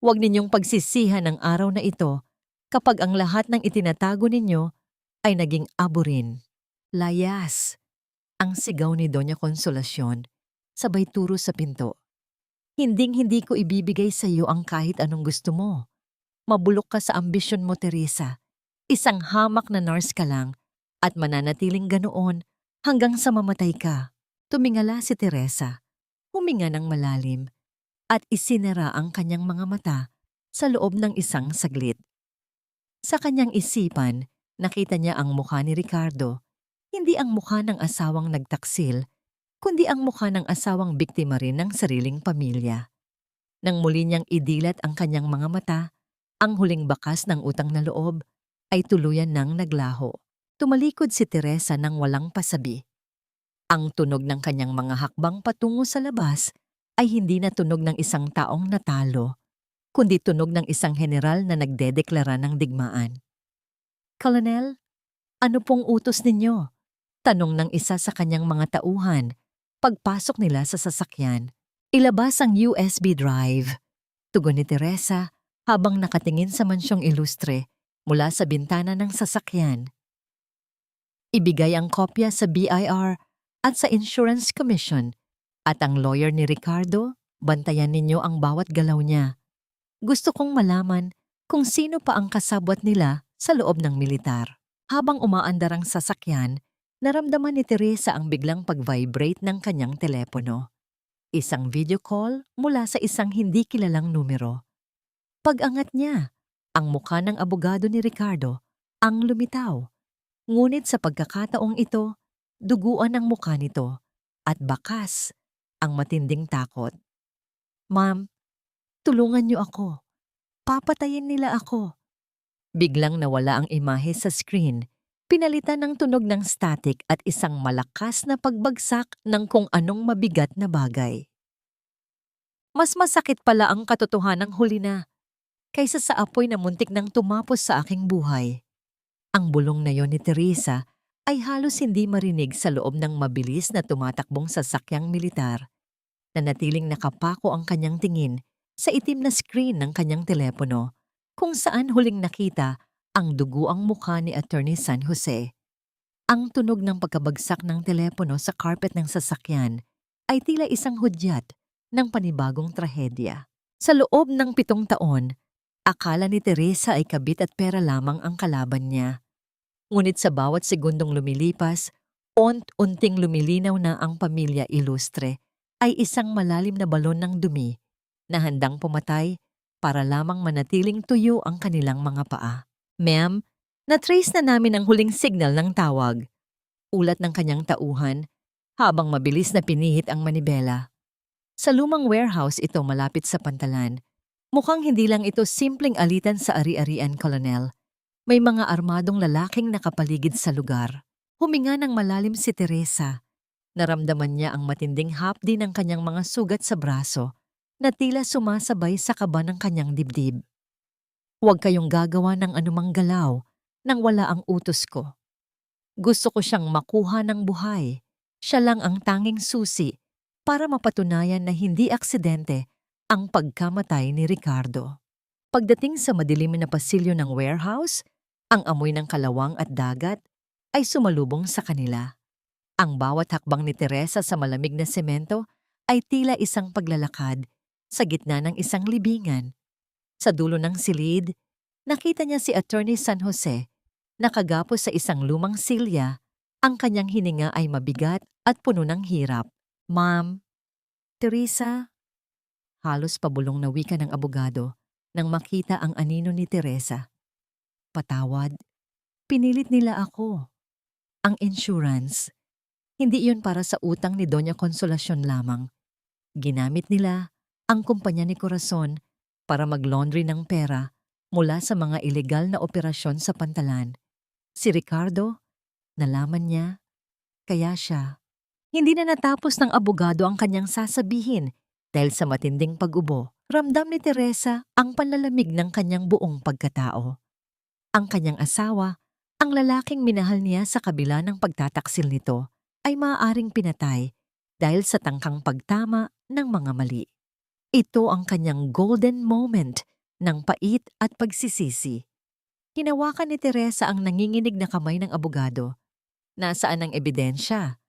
Huwag ninyong pagsisihan ang araw na ito kapag ang lahat ng itinatago ninyo ay naging abo rin. Layas! Ang sigaw ni Doña Consolacion, sabay turo sa pinto. Hinding-hindi ko ibibigay sa iyo ang kahit anong gusto mo. Mabulok ka sa ambisyon mo, Teresa. Isang hamak na nurse ka lang at mananatiling ganoon hanggang sa mamatay ka. Tumingala si Teresa, huminga ng malalim, at isinara ang kanyang mga mata sa loob ng isang saglit. Sa kanyang isipan, nakita niya ang mukha ni Ricardo, hindi ang mukha ng asawang nagtaksil, kundi ang mukha ng asawang biktima rin ng sariling pamilya. Nang muli niyang idilat ang kanyang mga mata, ang huling bakas ng utang na loob ay tuluyan nang naglaho. Tumalikod si Teresa nang walang pasabi. Ang tunog ng kanyang mga hakbang patungo sa labas ay hindi na tunog ng isang taong natalo, kundi tunog ng isang general na nagdedeklara ng digmaan. "Colonel, ano pong utos ninyo?" Tanong ng isa sa kanyang mga tauhan pagpasok nila sa sasakyan. "Ilabas ang USB drive," tugon ni Teresa habang nakatingin sa mansyong ilustre mula sa bintana ng sasakyan. "Ibigay ang kopya sa BIR at sa Insurance Commission, at ang lawyer ni Ricardo, bantayan ninyo ang bawat galaw niya. Gusto kong malaman kung sino pa ang kasabwat nila sa loob ng militar. Habang umaandar ang sasakyan, naramdaman ni Teresa ang biglang pag-vibrate ng kanyang telepono. Isang video call mula sa isang hindi kilalang numero. Pag-angat niya, ang mukha ng abogado ni Ricardo ang lumitaw. Ngunit sa pagkakataong ito, duguan ang mukha nito at bakas ang matinding takot. "Ma'am, tulungan niyo ako. Papatayin nila ako." Biglang nawala ang imahe sa screen. Pinalitan ng tunog ng static at isang malakas na pagbagsak ng kung anong mabigat na bagay. Mas masakit pala ang katotohanang huli na kaysa sa apoy na muntik nang tumapos sa aking buhay. Ang bulong na yon ni Teresa ay halos hindi marinig sa loob ng mabilis na tumatakbong sasakyang militar. Nanatiling nakapako ang kanyang tingin sa itim na screen ng kanyang telepono kung saan huling nakita ang duguang mukha ni Attorney San Jose. Ang tunog ng pagkabagsak ng telepono sa carpet ng sasakyan ay tila isang hudyat ng panibagong trahedya. Sa loob ng 7 taon, akala ni Teresa ay kabit at pera lamang ang kalaban niya. Ngunit sa bawat segundong lumilipas, unting lumilinaw na ang pamilya ilustre ay isang malalim na balon ng dumi na handang pumatay para lamang manatiling tuyo ang kanilang mga paa. "Ma'am, na-trace na namin ang huling signal ng tawag." Ulat ng kanyang tauhan habang mabilis na pinihit ang manibela. Sa lumang warehouse ito malapit sa pantalan. Mukhang hindi lang ito simpleng alitan sa ari-arian, Colonel. May mga armadong lalaking nakapaligid sa lugar. Huminga ng malalim si Teresa. Naramdaman niya ang matinding hapdi ng kanyang mga sugat sa braso na tila sumasabay sa kaba ng kanyang dibdib. "Huwag kayong gagawa ng anumang galaw nang wala ang utos ko. Gusto ko siyang makuha ng buhay. Siya lang ang tanging susi para mapatunayan na hindi aksidente ang pagkamatay ni Ricardo." Pagdating sa madilim na pasilyo ng warehouse, ang amoy ng kalawang at dagat ay sumalubong sa kanila. Ang bawat hakbang ni Teresa sa malamig na semento ay tila isang paglalakad sa gitna ng isang libingan. Sa dulo ng silid, nakita niya si Attorney San Jose, nakagapos sa isang lumang silya. Ang kanyang hininga ay mabigat at puno ng hirap. "Ma'am, Teresa," halos pabulong na wika ng abogado nang makita ang anino ni Teresa. "Patawad, pinilit nila ako. Ang insurance, hindi iyon para sa utang ni Doña Consolacion lamang. Ginamit nila ang kumpanya ni Corazon para mag-laundry ng pera mula sa mga ilegal na operasyon sa pantalan. Si Ricardo, nalaman niya, kaya siya." Hindi na natapos ng abogado ang kanyang sasabihin dahil sa matinding pag-ubo. Ramdam ni Teresa ang panlalamig ng kanyang buong pagkatao. Ang kanyang asawa, ang lalaking minahal niya sa kabila ng pagtataksil nito, ay maaaring pinatay dahil sa tangkang pagtama ng mga mali. Ito ang kanyang golden moment ng pait at pagsisisi. Hinawakan ni Teresa ang nanginginig na kamay ng abogado. Nasaan ang ebidensya?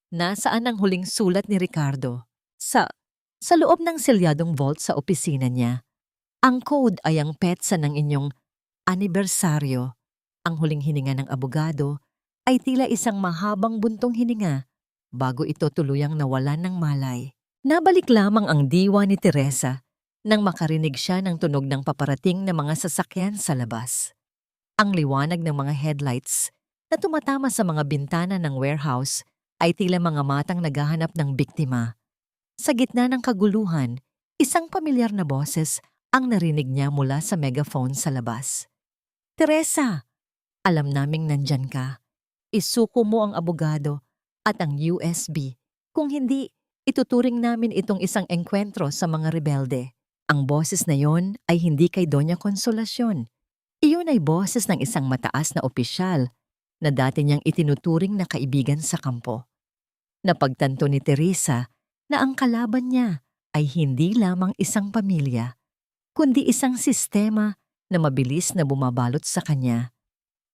Nasaan ang huling sulat ni Ricardo? Sa loob ng selyadong vault sa opisina niya. Ang code ay ang petsa ng inyong anibersaryo. Ang huling hininga ng abogado ay tila isang mahabang buntong hininga bago ito tuluyang nawalan ng malay. Nabalik lamang ang diwa ni Teresa nang makarinig siya ng tunog ng paparating na mga sasakyan sa labas. Ang liwanag ng mga headlights na tumatama sa mga bintana ng warehouse ay tila mga matang naghahanap ng biktima. Sa gitna ng kaguluhan, isang pamilyar na boses ang narinig niya mula sa megaphone sa labas. "Teresa, alam naming nandyan ka. Isuko mo ang abogado at ang USB. Kung hindi, ituturing namin itong isang engkwentro sa mga rebelde." Ang boses na yon ay hindi kay Doña Consolacion. Iyon ay boses ng isang mataas na opisyal na dati niyang itinuturing na kaibigan sa kampo. Napagtanto ni Teresa na ang kalaban niya ay hindi lamang isang pamilya, kundi isang sistema na mabilis na bumabalot sa kanya.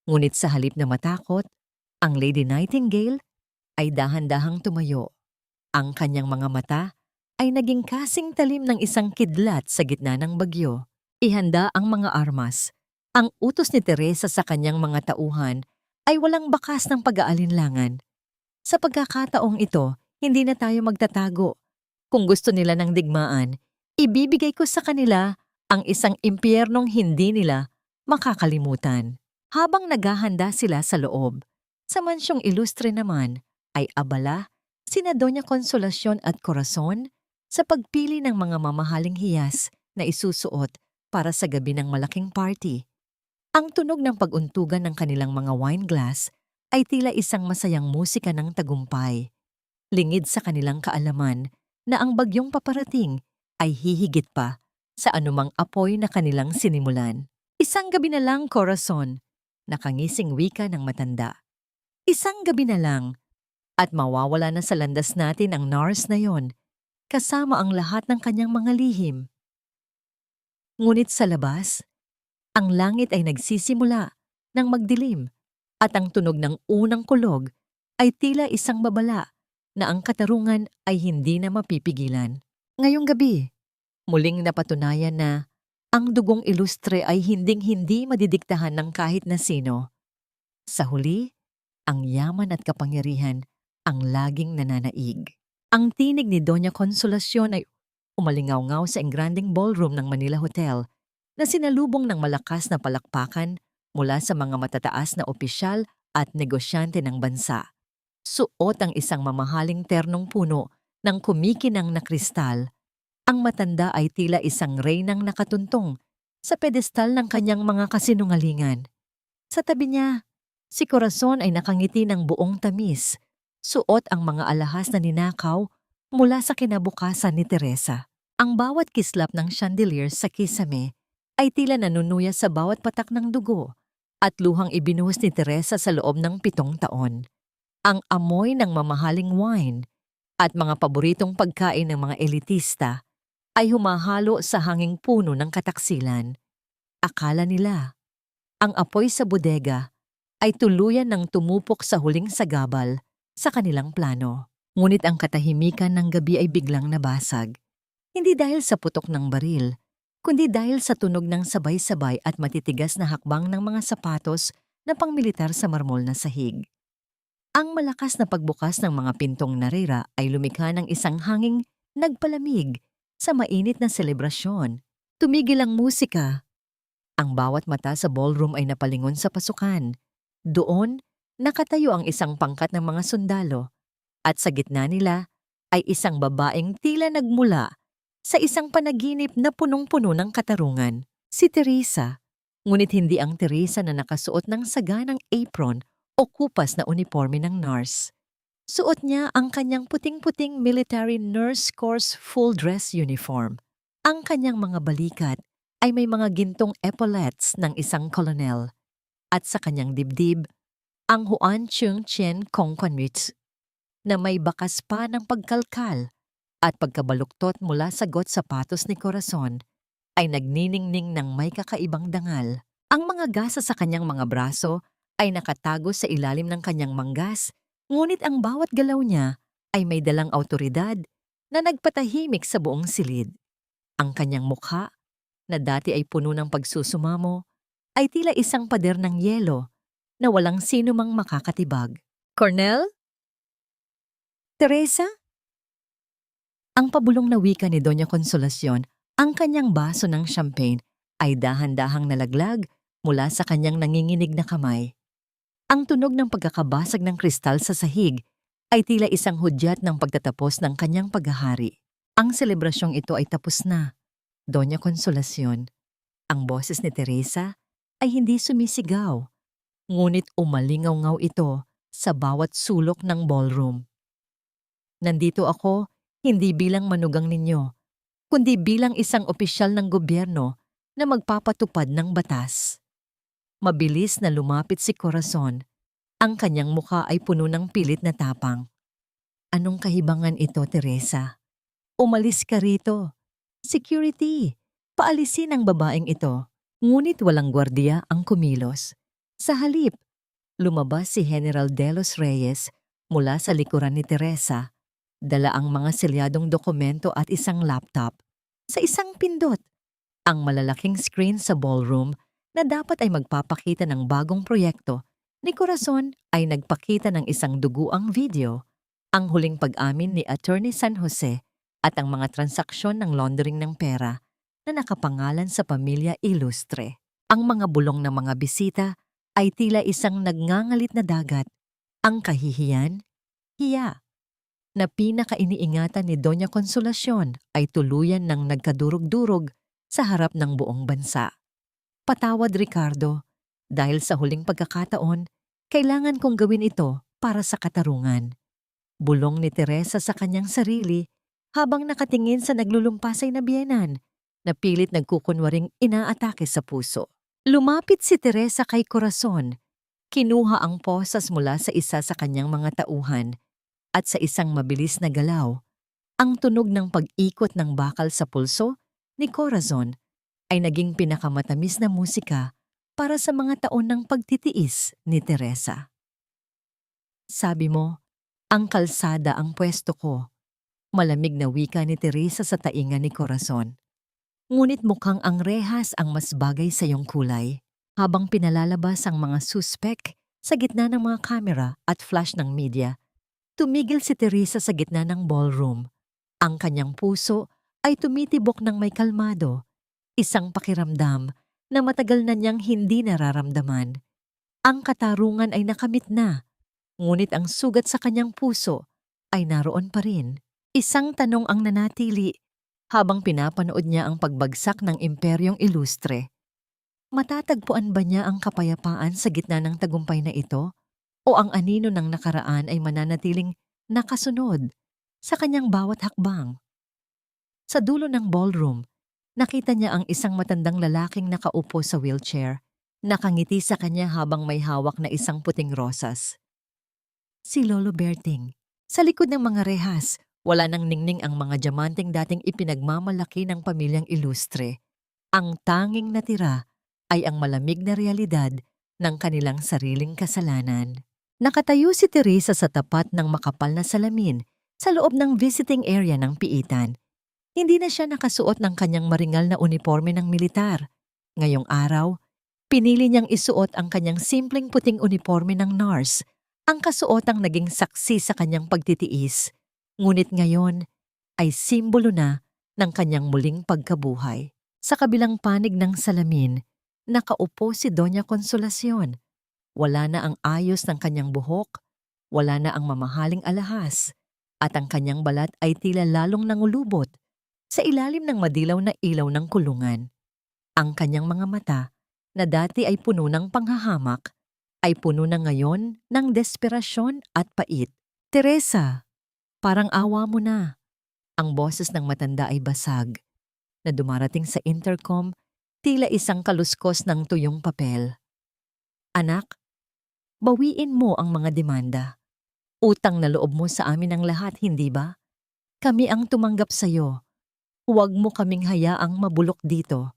Ngunit sa halip na matakot, ang Lady Nightingale ay dahan-dahang tumayo. Ang kanyang mga mata ay naging kasing talim ng isang kidlat sa gitna ng bagyo. Ihanda ang mga armas. Ang utos ni Teresa sa kanyang mga tauhan ay walang bakas ng pag-aalinlangan. Sa pagkakataong ito, hindi na tayo magtatago. Kung gusto nila ng digmaan, ibibigay ko sa kanila ang isang impyernong hindi nila makakalimutan. Habang naghahanda sila sa loob, sa mansyong ilustre naman ay abala sina Doña Consolacion at Corazon sa pagpili ng mga mamahaling hiyas na isusuot para sa gabi ng malaking party. Ang tunog ng pag-untugan ng kanilang mga wine glass ay tila isang masayang musika ng tagumpay. Lingid sa kanilang kaalaman na ang bagyong paparating ay hihigit pa sa anumang apoy na kanilang sinimulan. Isang gabi na lang, Corazon, nakangising wika ng matanda. Isang gabi na lang at mawawala na sa landas natin ang Nars na yon, kasama ang lahat ng kanyang mga lihim. Ngunit sa labas, ang langit ay nagsisimula ng magdilim at ang tunog ng unang kulog ay tila isang babala na ang katarungan ay hindi na mapipigilan. Ngayong gabi, muling napatunayan na ang dugong ilustre ay hinding-hindi madidiktahan ng kahit na sino. Sa huli, ang yaman at kapangyarihan ang laging nananaig. Ang tinig ni Doña Consolacion ay umalingaw-ngaw sa engranding ballroom ng Manila Hotel na sinalubong ng malakas na palakpakan mula sa mga matataas na opisyal at negosyante ng bansa. Suot ang isang mamahaling ternong puno ng kumikinang na kristal. Ang matanda ay tila isang reynang nakatuntong sa pedestal ng kanyang mga kasinungalingan. Sa tabi niya, si Corazon ay nakangiti ng buong tamis, suot ang mga alahas na ninakaw mula sa kinabukasan ni Teresa. Ang bawat kislap ng chandelier sa kisame ay tila nanunuya sa bawat patak ng dugo at luhang ibinuhos ni Teresa sa loob ng 7 taon. Ang amoy ng mamahaling wine at mga paboritong pagkain ng mga elitista ay humahalo sa hanging puno ng kataksilan. Akala nila, ang apoy sa bodega ay tuluyan ng tumupok sa huling sagabal sa kanilang plano. Ngunit ang katahimikan ng gabi ay biglang nabasag. Hindi dahil sa putok ng baril, kundi dahil sa tunog ng sabay-sabay at matitigas na hakbang ng mga sapatos na pangmilitar sa marmol na sahig. Ang malakas na pagbukas ng mga pintong narira ay lumikha ng isang hanging nagpalamig sa mainit na selebrasyon. Tumigil ang musika. Ang bawat mata sa ballroom ay napalingon sa pasukan. Doon, nakatayo ang isang pangkat ng mga sundalo at sa gitna nila ay isang babaeng tila nagmula sa isang panaginip na punong-puno ng katarungan. Si Teresa, ngunit hindi ang Teresa na nakasuot ng saganang apron o kupas na uniforme ng nurse. Suot niya ang kanyang puting-puting military nurse course full dress uniform. Ang kanyang mga balikat ay may mga gintong epaulets ng isang kolonel at sa kanyang dibdib ang Huan Chung Chien Kongkonwits na may bakas pa ng pagkalkal at pagkabaluktot mula sa got sapatos ni Corazon ay nagniningning ng may kakaibang dangal. Ang mga gasa sa kanyang mga braso ay nakatago sa ilalim ng kanyang manggas, ngunit ang bawat galaw niya ay may dalang awtoridad na nagpatahimik sa buong silid. Ang kanyang mukha, na dati ay puno ng pagsusumamo, ay tila isang pader ng yelo na walang sino mang makakatibag. Cornel? Teresa? Ang pabulong na wika ni Doña Consolacion, ang kanyang baso ng champagne ay dahan-dahang nalaglag mula sa kanyang nanginginig na kamay. Ang tunog ng pagkakabasag ng kristal sa sahig ay tila isang hudyat ng pagtatapos ng kanyang paghahari. Ang selebrasyong ito ay tapos na, Doña Consolacion. Ang boses ni Teresa ay hindi sumisigaw, ngunit umalingaw-ngaw ito sa bawat sulok ng ballroom. Nandito ako hindi bilang manugang ninyo, kundi bilang isang opisyal ng gobyerno na magpapatupad ng batas. Mabilis na lumapit si Corazon. Ang kanyang mukha ay puno ng pilit na tapang. Anong kahibangan ito, Teresa? Umalis ka rito. Security! Paalisin ang babaeng ito. Ngunit walang gwardiya ang kumilos. Sa halip, lumabas si General De Los Reyes mula sa likuran ni Teresa. Dala ang mga selyadong dokumento at isang laptop. Sa isang pindot, Ang malalaking screen sa ballroom na dapat ay magpapakita ng bagong proyekto ni Corazon ay nagpakita ng isang duguang video, ang huling pag-amin ni Attorney San Jose at ang mga transaksyon ng laundering ng pera na nakapangalan sa pamilya Ilustre. Ang mga bulong ng mga bisita ay tila isang nagngangalit na dagat. Ang kahihiyan, hiya, na pinakainiingatan ni Doña Consolacion ay tuluyan ng nagkadurog-durog sa harap ng buong bansa. Patawad, Ricardo, dahil sa huling pagkakataon, kailangan kong gawin ito para sa katarungan. Bulong ni Teresa sa kanyang sarili habang nakatingin sa naglulumpasay na biyenan na pilit nagkukunwaring inaatake sa puso. Lumapit si Teresa kay Corazon, kinuha ang posas mula sa isa sa kanyang mga tauhan at sa isang mabilis na galaw, ang tunog ng pag-ikot ng bakal sa pulso ni Corazon ay naging pinakamatamis na musika para sa mga taon ng pagtitiis ni Teresa. Sabi mo, ang kalsada ang pwesto ko. Malamig na wika ni Teresa sa tainga ni Corazon. Ngunit mukhang ang rehas ang mas bagay sa iyong kulay. Habang pinalalabas ang mga suspek sa gitna ng mga kamera at flash ng media, tumigil si Teresa sa gitna ng ballroom. Ang kanyang puso ay tumitibok ng may kalmado, isang pakiramdam na matagal na niyang hindi nararamdaman. Ang katarungan ay nakamit na, ngunit ang sugat sa kanyang puso ay naroon pa rin. Isang tanong ang nanatili habang pinapanood niya ang pagbagsak ng Imperyong Ilustre. Matatagpuan ba niya ang kapayapaan sa gitna ng tagumpay na ito? O ang anino ng nakaraan ay mananatiling nakasunod sa kanyang bawat hakbang? Sa dulo ng ballroom, nakita niya ang isang matandang lalaking nakaupo sa wheelchair, nakangiti sa kanya habang may hawak na isang puting rosas. Si Lolo Berting. Sa likod ng mga rehas, wala nang ningning ang mga diamanteng dating ipinagmamalaki ng pamilyang Ilustre. Ang tanging natira ay ang malamig na realidad ng kanilang sariling kasalanan. Nakatayo si Teresa sa tapat ng makapal na salamin sa loob ng visiting area ng piitan. Hindi na siya nakasuot ng kanyang maringal na uniforme ng militar. Ngayong araw, pinili niyang isuot ang kanyang simpleng puting uniforme ng nurse, ang kasuotang naging saksi sa kanyang pagtitiis. Ngunit ngayon ay simbolo na ng kanyang muling pagkabuhay. Sa kabilang panig ng salamin, nakaupo si Doña Consolacion. Wala na ang ayos ng kanyang buhok, wala na ang mamahaling alahas, at ang kanyang balat ay tila lalong nangulubot sa ilalim ng madilaw na ilaw ng kulungan. Ang kanyang mga mata, na dati ay puno ng panghahamak, ay puno na ngayon ng desperasyon at pait. Teresa, parang awa mo na. Ang boses ng matanda ay basag, na dumarating sa intercom, tila isang kaluskos ng tuyong papel. Anak, bawiin mo ang mga demanda. Utang na loob mo sa amin ang lahat, hindi ba? Kami ang tumanggap sa'yo. Huwag mo kaming hayaang mabulok dito.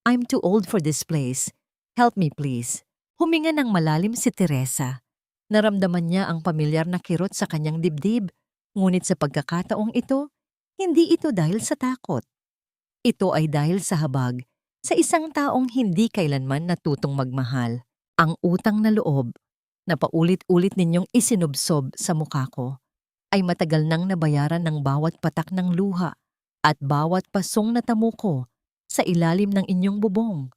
I'm too old for this place. Help me please. Huminga ng malalim si Teresa. Naramdaman niya ang pamilyar na kirot sa kanyang dibdib, ngunit sa pagkakataong ito, hindi ito dahil sa takot. Ito ay dahil sa habag sa isang taong hindi kailanman natutong magmahal. Ang utang na loob na paulit-ulit ninyong isinubsob sa mukha ko ay matagal nang nabayaran ng bawat patak ng luha at bawat pasong natamo ko sa ilalim ng inyong bubong.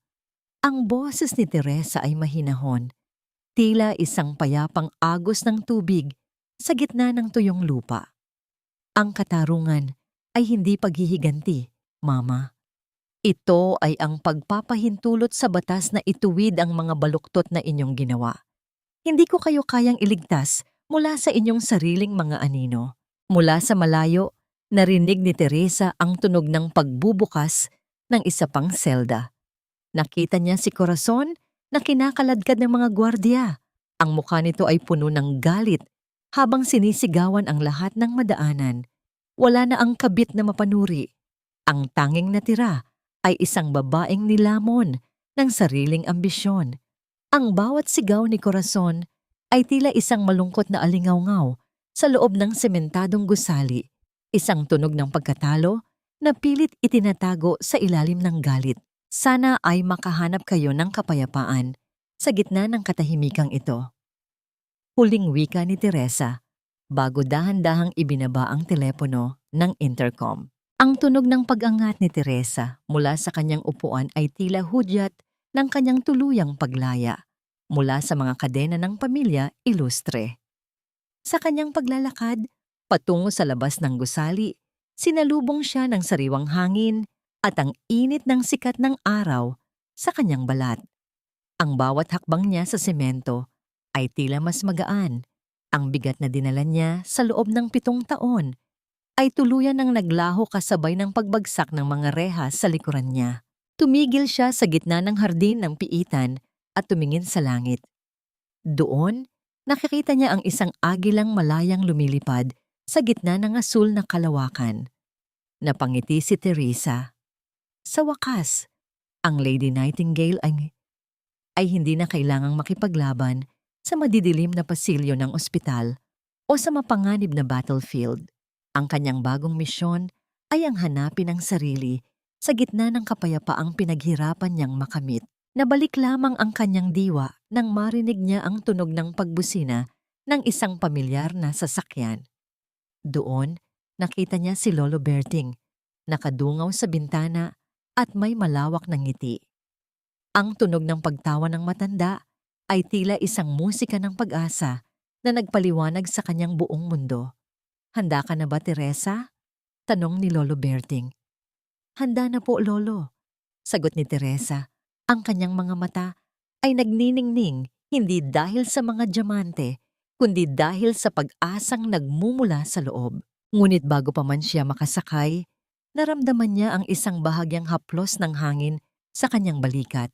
Ang boses ni Teresa ay mahinahon, tila isang payapang agos ng tubig sa gitna ng tuyong lupa. Ang katarungan ay hindi paghihiganti, Mama. Ito ay ang pagpapahintulot sa batas na ituwid ang mga baluktot na inyong ginawa. Hindi ko kayo kayang iligtas mula sa inyong sariling mga anino. Mula sa malayo, narinig ni Teresa ang tunog ng pagbubukas ng isa pang selda. Nakita niya si Corazon na kinakaladkad ng mga gwardya. Ang mukha nito ay puno ng galit habang sinisigawan ang lahat ng madaanan. Wala na ang kabit na mapanuri. Ang tanging natira ay isang babaeng nilamon ng sariling ambisyon. Ang bawat sigaw ni Corazon ay tila isang malungkot na alingawngaw sa loob ng sementadong gusali, isang tunog ng pagkatalo na pilit itinatago sa ilalim ng galit. Sana ay makahanap kayo ng kapayapaan sa gitna ng katahimikang ito. Huling wika ni Teresa bago dahan-dahang ibinaba ang telepono ng intercom. Ang tunog ng pag-angat ni Teresa mula sa kanyang upuan ay tila hudyat ng kanyang tuluyang paglaya mula sa mga kadena ng pamilya ilustre. Sa kanyang paglalakad, patungo sa labas ng gusali, sinalubong siya ng sariwang hangin at ang init ng sikat ng araw sa kanyang balat. Ang bawat hakbang niya sa semento ay tila mas magaan. Ang bigat na dinala niya sa loob ng 7 taon ay tuluyan ng naglaho kasabay ng pagbagsak ng mga rehas sa likuran niya. Tumigil siya sa gitna ng hardin ng piitan at tumingin sa langit. Doon, nakikita niya ang isang agilang malayang lumilipad sa gitna ng asul na kalawakan. Napangiti si Teresa. Sa wakas, ang Lady Nightingale ay hindi na kailangang makipaglaban sa madidilim na pasilyo ng ospital o sa mapanganib na battlefield. Ang kanyang bagong misyon ay ang hanapin ang sarili sa gitna ng kapayapaang pinaghirapan niyang makamit. Nabalik lamang ang kanyang diwa nang marinig niya ang tunog ng pagbusina ng isang pamilyar na sasakyan. Doon, nakita niya si Lolo Berting, nakadungaw sa bintana at may malawak na ngiti. Ang tunog ng pagtawa ng matanda ay tila isang musika ng pag-asa na nagpaliwanag sa kanyang buong mundo. "Handa ka na ba, Teresa?" tanong ni Lolo Berting. "Handa na po, Lolo," sagot ni Teresa. Ang kanyang mga mata ay nagniningning hindi dahil sa mga diamante, kundi dahil sa pag-asang nagmumula sa loob. Ngunit bago pa man siya makasakay, naramdaman niya ang isang bahagyang haplos ng hangin sa kanyang balikat.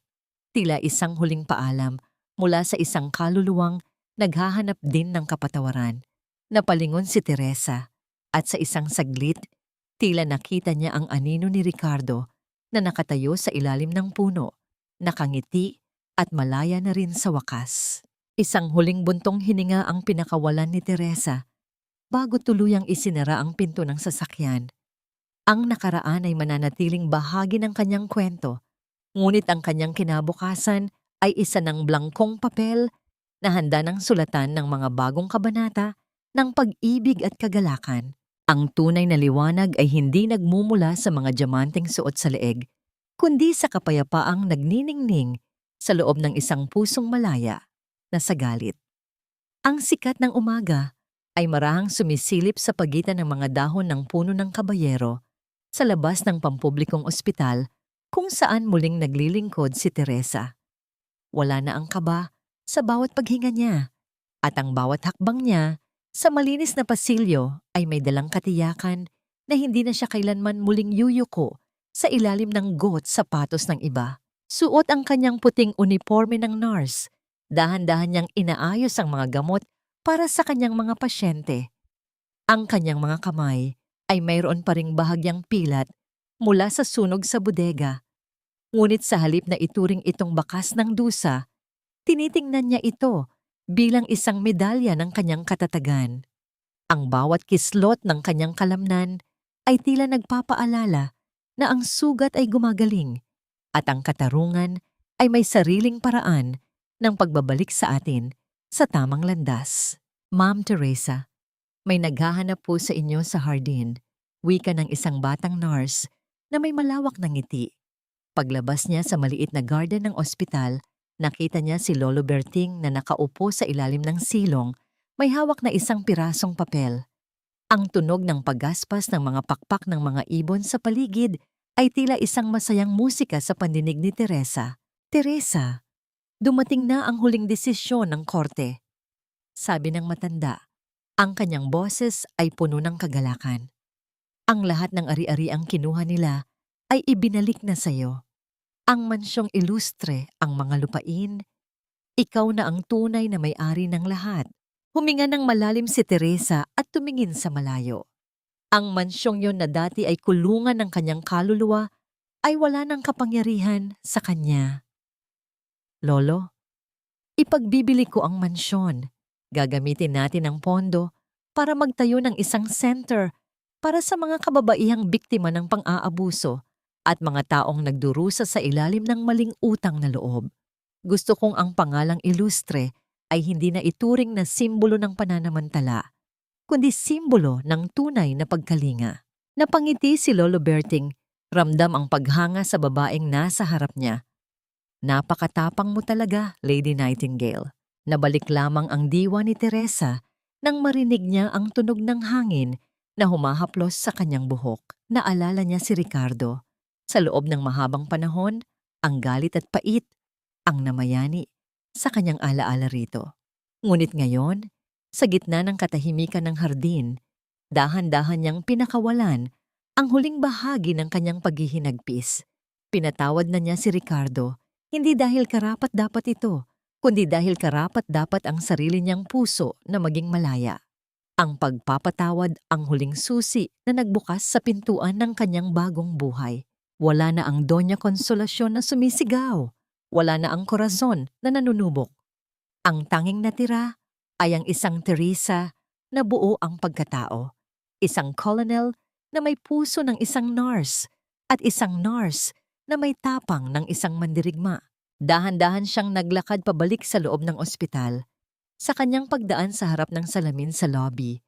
Tila isang huling paalam mula sa isang kaluluwang naghahanap din ng kapatawaran. Napalingon si Teresa at sa isang saglit, tila nakita niya ang anino ni Ricardo na nakatayo sa ilalim ng puno, nakangiti at malaya na rin sa wakas. Isang huling buntong hininga ang pinakawalan ni Teresa bago tuluyang isinara ang pinto ng sasakyan. Ang nakaraan ay mananatiling bahagi ng kanyang kwento, ngunit ang kanyang kinabukasan ay isa ng blangkong papel na handa ng sulatan ng mga bagong kabanata ng pag-ibig at kagalakan. Ang tunay na liwanag ay hindi nagmumula sa mga diamanteng suot sa leeg, kundi sa kapayapaang nagniningning sa loob ng isang pusong malaya na sagalit. Ang sikat ng umaga ay marahang sumisilip sa pagitan ng mga dahon ng puno ng kabayero sa labas ng pampublikong ospital kung saan muling naglilingkod si Teresa. Wala na ang kaba sa bawat paghinga niya at ang bawat hakbang niya sa malinis na pasilyo ay may dalang katiyakan na hindi na siya kailanman muling yuyuko sa ilalim ng got sapatos ng iba. Suot ang kanyang puting uniforme ng nurse. Dahan-dahan niyang inaayos ang mga gamot para sa kanyang mga pasyente. Ang kanyang mga kamay ay mayroon pa ring bahagyang pilat mula sa sunog sa bodega. Ngunit sa halip na ituring itong bakas ng dusa, tinitingnan niya ito bilang isang medalya ng kanyang katatagan. Ang bawat kislot ng kanyang kalamnan ay tila nagpapaalala na ang sugat ay gumagaling at ang katarungan ay may sariling paraan ng pagbabalik sa atin sa tamang landas. "Ma'am Teresa, may naghahanap po sa inyo sa hardin," wika ng isang batang nurse na may malawak na ngiti. Paglabas niya sa maliit na garden ng ospital, nakita niya si Lolo Berting na nakaupo sa ilalim ng silong, may hawak na isang pirasong papel. Ang tunog ng paggaspas ng mga pakpak ng mga ibon sa paligid ay tila isang masayang musika sa pandinig ni Teresa. "Teresa, dumating na ang huling desisyon ng korte," sabi ng matanda. Ang kanyang boses ay puno ng kagalakan. "Ang lahat ng ari-ariang kinuha nila ay ibinalik na sa'yo. Ang mansyong ilustre, ang mga lupain, ikaw na ang tunay na may-ari ng lahat." Huminga ng malalim si Teresa at tumingin sa malayo. Ang mansyong yon na dati ay kulungan ng kanyang kaluluwa ay wala ng kapangyarihan sa kanya. "Lolo, ipagbibili ko ang mansyon. Gagamitin natin ang pondo para magtayo ng isang center para sa mga kababaihang biktima ng pang-aabuso at mga taong nagdurusa sa ilalim ng maling utang na loob. Gusto kong ang pangalang ilustre ay hindi na ituring na simbolo ng pananamantala, kundi simbolo ng tunay na pagkalinga. Napangiti si Lolo Berting, ramdam ang paghanga sa babaeng nasa harap niya. Napakatapang mo talaga, Lady Nightingale. Nabalik lamang ang diwa ni Teresa nang marinig niya ang tunog ng hangin na humahaplos sa kanyang buhok. Naalala niya si Ricardo. Sa loob ng mahabang panahon, ang galit at pait ang namayani sa kanyang alaala rito. Ngunit ngayon, sa gitna ng katahimikan ng hardin, dahan-dahan niyang pinakawalan ang huling bahagi ng kanyang paghihinagpis. Pinatawad na niya si Ricardo, hindi dahil karapat-dapat ito, kundi dahil karapat-dapat ang sarili niyang puso na maging malaya. Ang pagpapatawad ang huling susi na nagbukas sa pintuan ng kanyang bagong buhay. Wala na ang Doña Konsolasyon na sumisigaw. Wala na ang korazon na nanunubok. Ang tanging natira ay ang isang Teresa na buo ang pagkatao. Isang colonel na may puso ng isang nurse at isang nurse na may tapang ng isang mandirigma. Dahan-dahan siyang naglakad pabalik sa loob ng ospital. Sa kanyang pagdaan sa harap ng salamin sa lobby,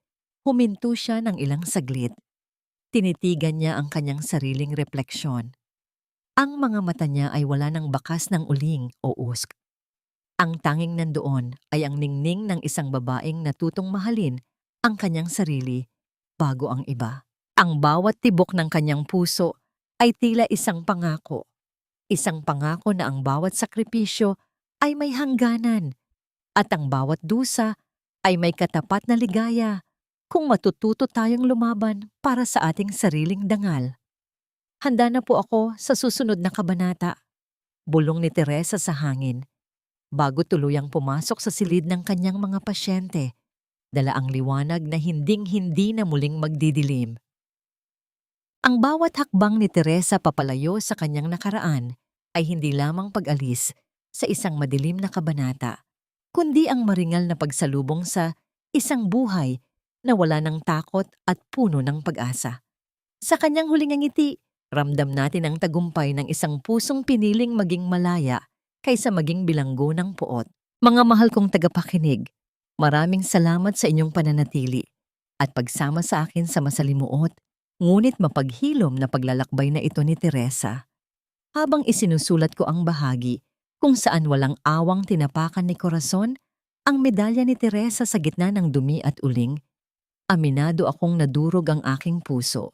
huminto siya ng ilang saglit. Tinitigan niya ang kanyang sariling refleksyon. Ang mga mata niya ay wala ng bakas ng uling o usk. Ang tanging nandoon ay ang ningning ng isang babaeng natutong mahalin ang kanyang sarili bago ang iba. Ang bawat tibok ng kanyang puso ay tila isang pangako. Isang pangako na ang bawat sakripisyo ay may hangganan at ang bawat dusa ay may katapat na ligaya kung matututo tayong lumaban para sa ating sariling dangal. Handa na po ako sa susunod na kabanata, bulong ni Teresa sa hangin, bago tuluyang pumasok sa silid ng kanyang mga pasyente, dala ang liwanag na hinding-hindi na muling magdidilim. Ang bawat hakbang ni Teresa papalayo sa kanyang nakaraan ay hindi lamang pag-alis sa isang madilim na kabanata, kundi ang maringal na pagsalubong sa isang buhay na wala ng takot at puno ng pag-asa. Sa kanyang huling ngiti, ramdam natin ang tagumpay ng isang pusong piniling maging malaya kaysa maging bilanggo ng puot. Mga mahal kong tagapakinig, maraming salamat sa inyong pananatili at pagsama sa akin sa masalimuot, ngunit mapaghilom na paglalakbay na ito ni Teresa. Habang isinusulat ko ang bahagi kung saan walang awang tinapakan ni Corazon ang medalya ni Teresa sa gitna ng dumi at uling, aminado akong nadurog ang aking puso.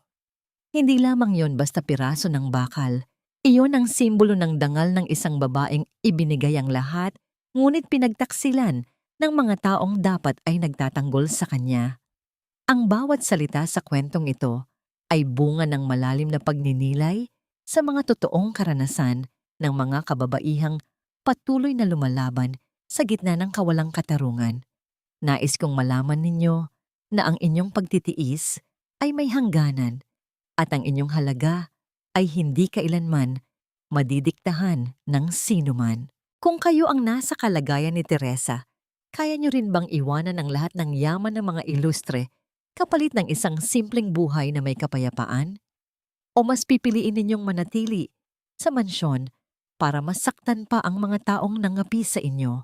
Hindi lamang yon basta piraso ng bakal. Iyon ang simbolo ng dangal ng isang babaeng ibinigay ang lahat, ngunit pinagtaksilan ng mga taong dapat ay nagtatanggol sa kanya. Ang bawat salita sa kwentong ito ay bunga ng malalim na pagninilay sa mga totoong karanasan ng mga kababaihang patuloy na lumalaban sa gitna ng kawalang katarungan. Nais kong malaman ninyo na ang inyong pagtitiis ay may hangganan at ang inyong halaga ay hindi kailanman madidiktahan ng sinuman. Kung kayo ang nasa kalagayan ni Teresa, kaya nyo rin bang iwanan ang lahat ng yaman ng mga ilustre kapalit ng isang simpleng buhay na may kapayapaan? O mas pipiliin ninyong manatili sa mansyon para masaktan pa ang mga taong nangapi sa inyo?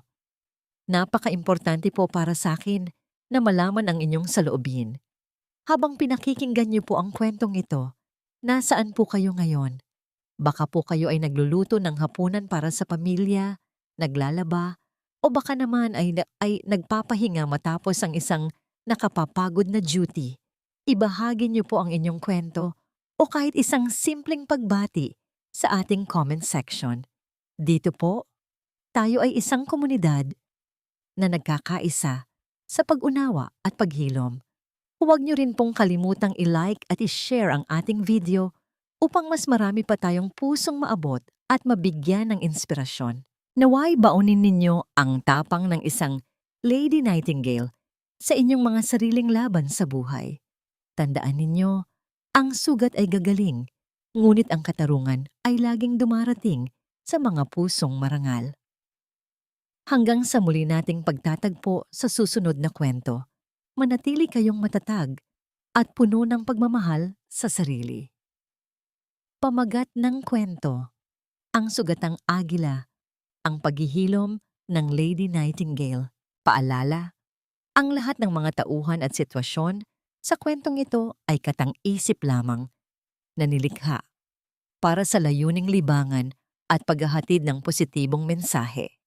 Napaka-importante po para sa akin na malaman ang inyong saloobin. Habang pinakikinggan niyo po ang kwentong ito, nasaan po kayo ngayon? Baka po kayo ay nagluluto ng hapunan para sa pamilya, naglalaba, o baka naman ay nagpapahinga matapos ang isang nakapapagod na duty. Ibahagi niyo po ang inyong kwento o kahit isang simpleng pagbati sa ating comment section. Dito po, tayo ay isang komunidad na nagkakaisa sa pag-unawa at paghilom. Huwag niyo rin pong kalimutang i-like at i-share ang ating video upang mas marami pa tayong pusong maabot at mabigyan ng inspirasyon. Naway baunin ninyo ang tapang ng isang Lady Nightingale sa inyong mga sariling laban sa buhay. Tandaan ninyo, ang sugat ay gagaling, ngunit ang katarungan ay laging dumarating sa mga pusong marangal. Hanggang sa muli nating pagtatagpo sa susunod na kwento, manatili kayong matatag at puno ng pagmamahal sa sarili. Pamagat ng kwento, ang sugatang agila, ang paghihilom ng Lady Nightingale. Paalala, ang lahat ng mga tauhan at sitwasyon sa kwentong ito ay katang-isip lamang na nilikha para sa layuning libangan at paghahatid ng positibong mensahe.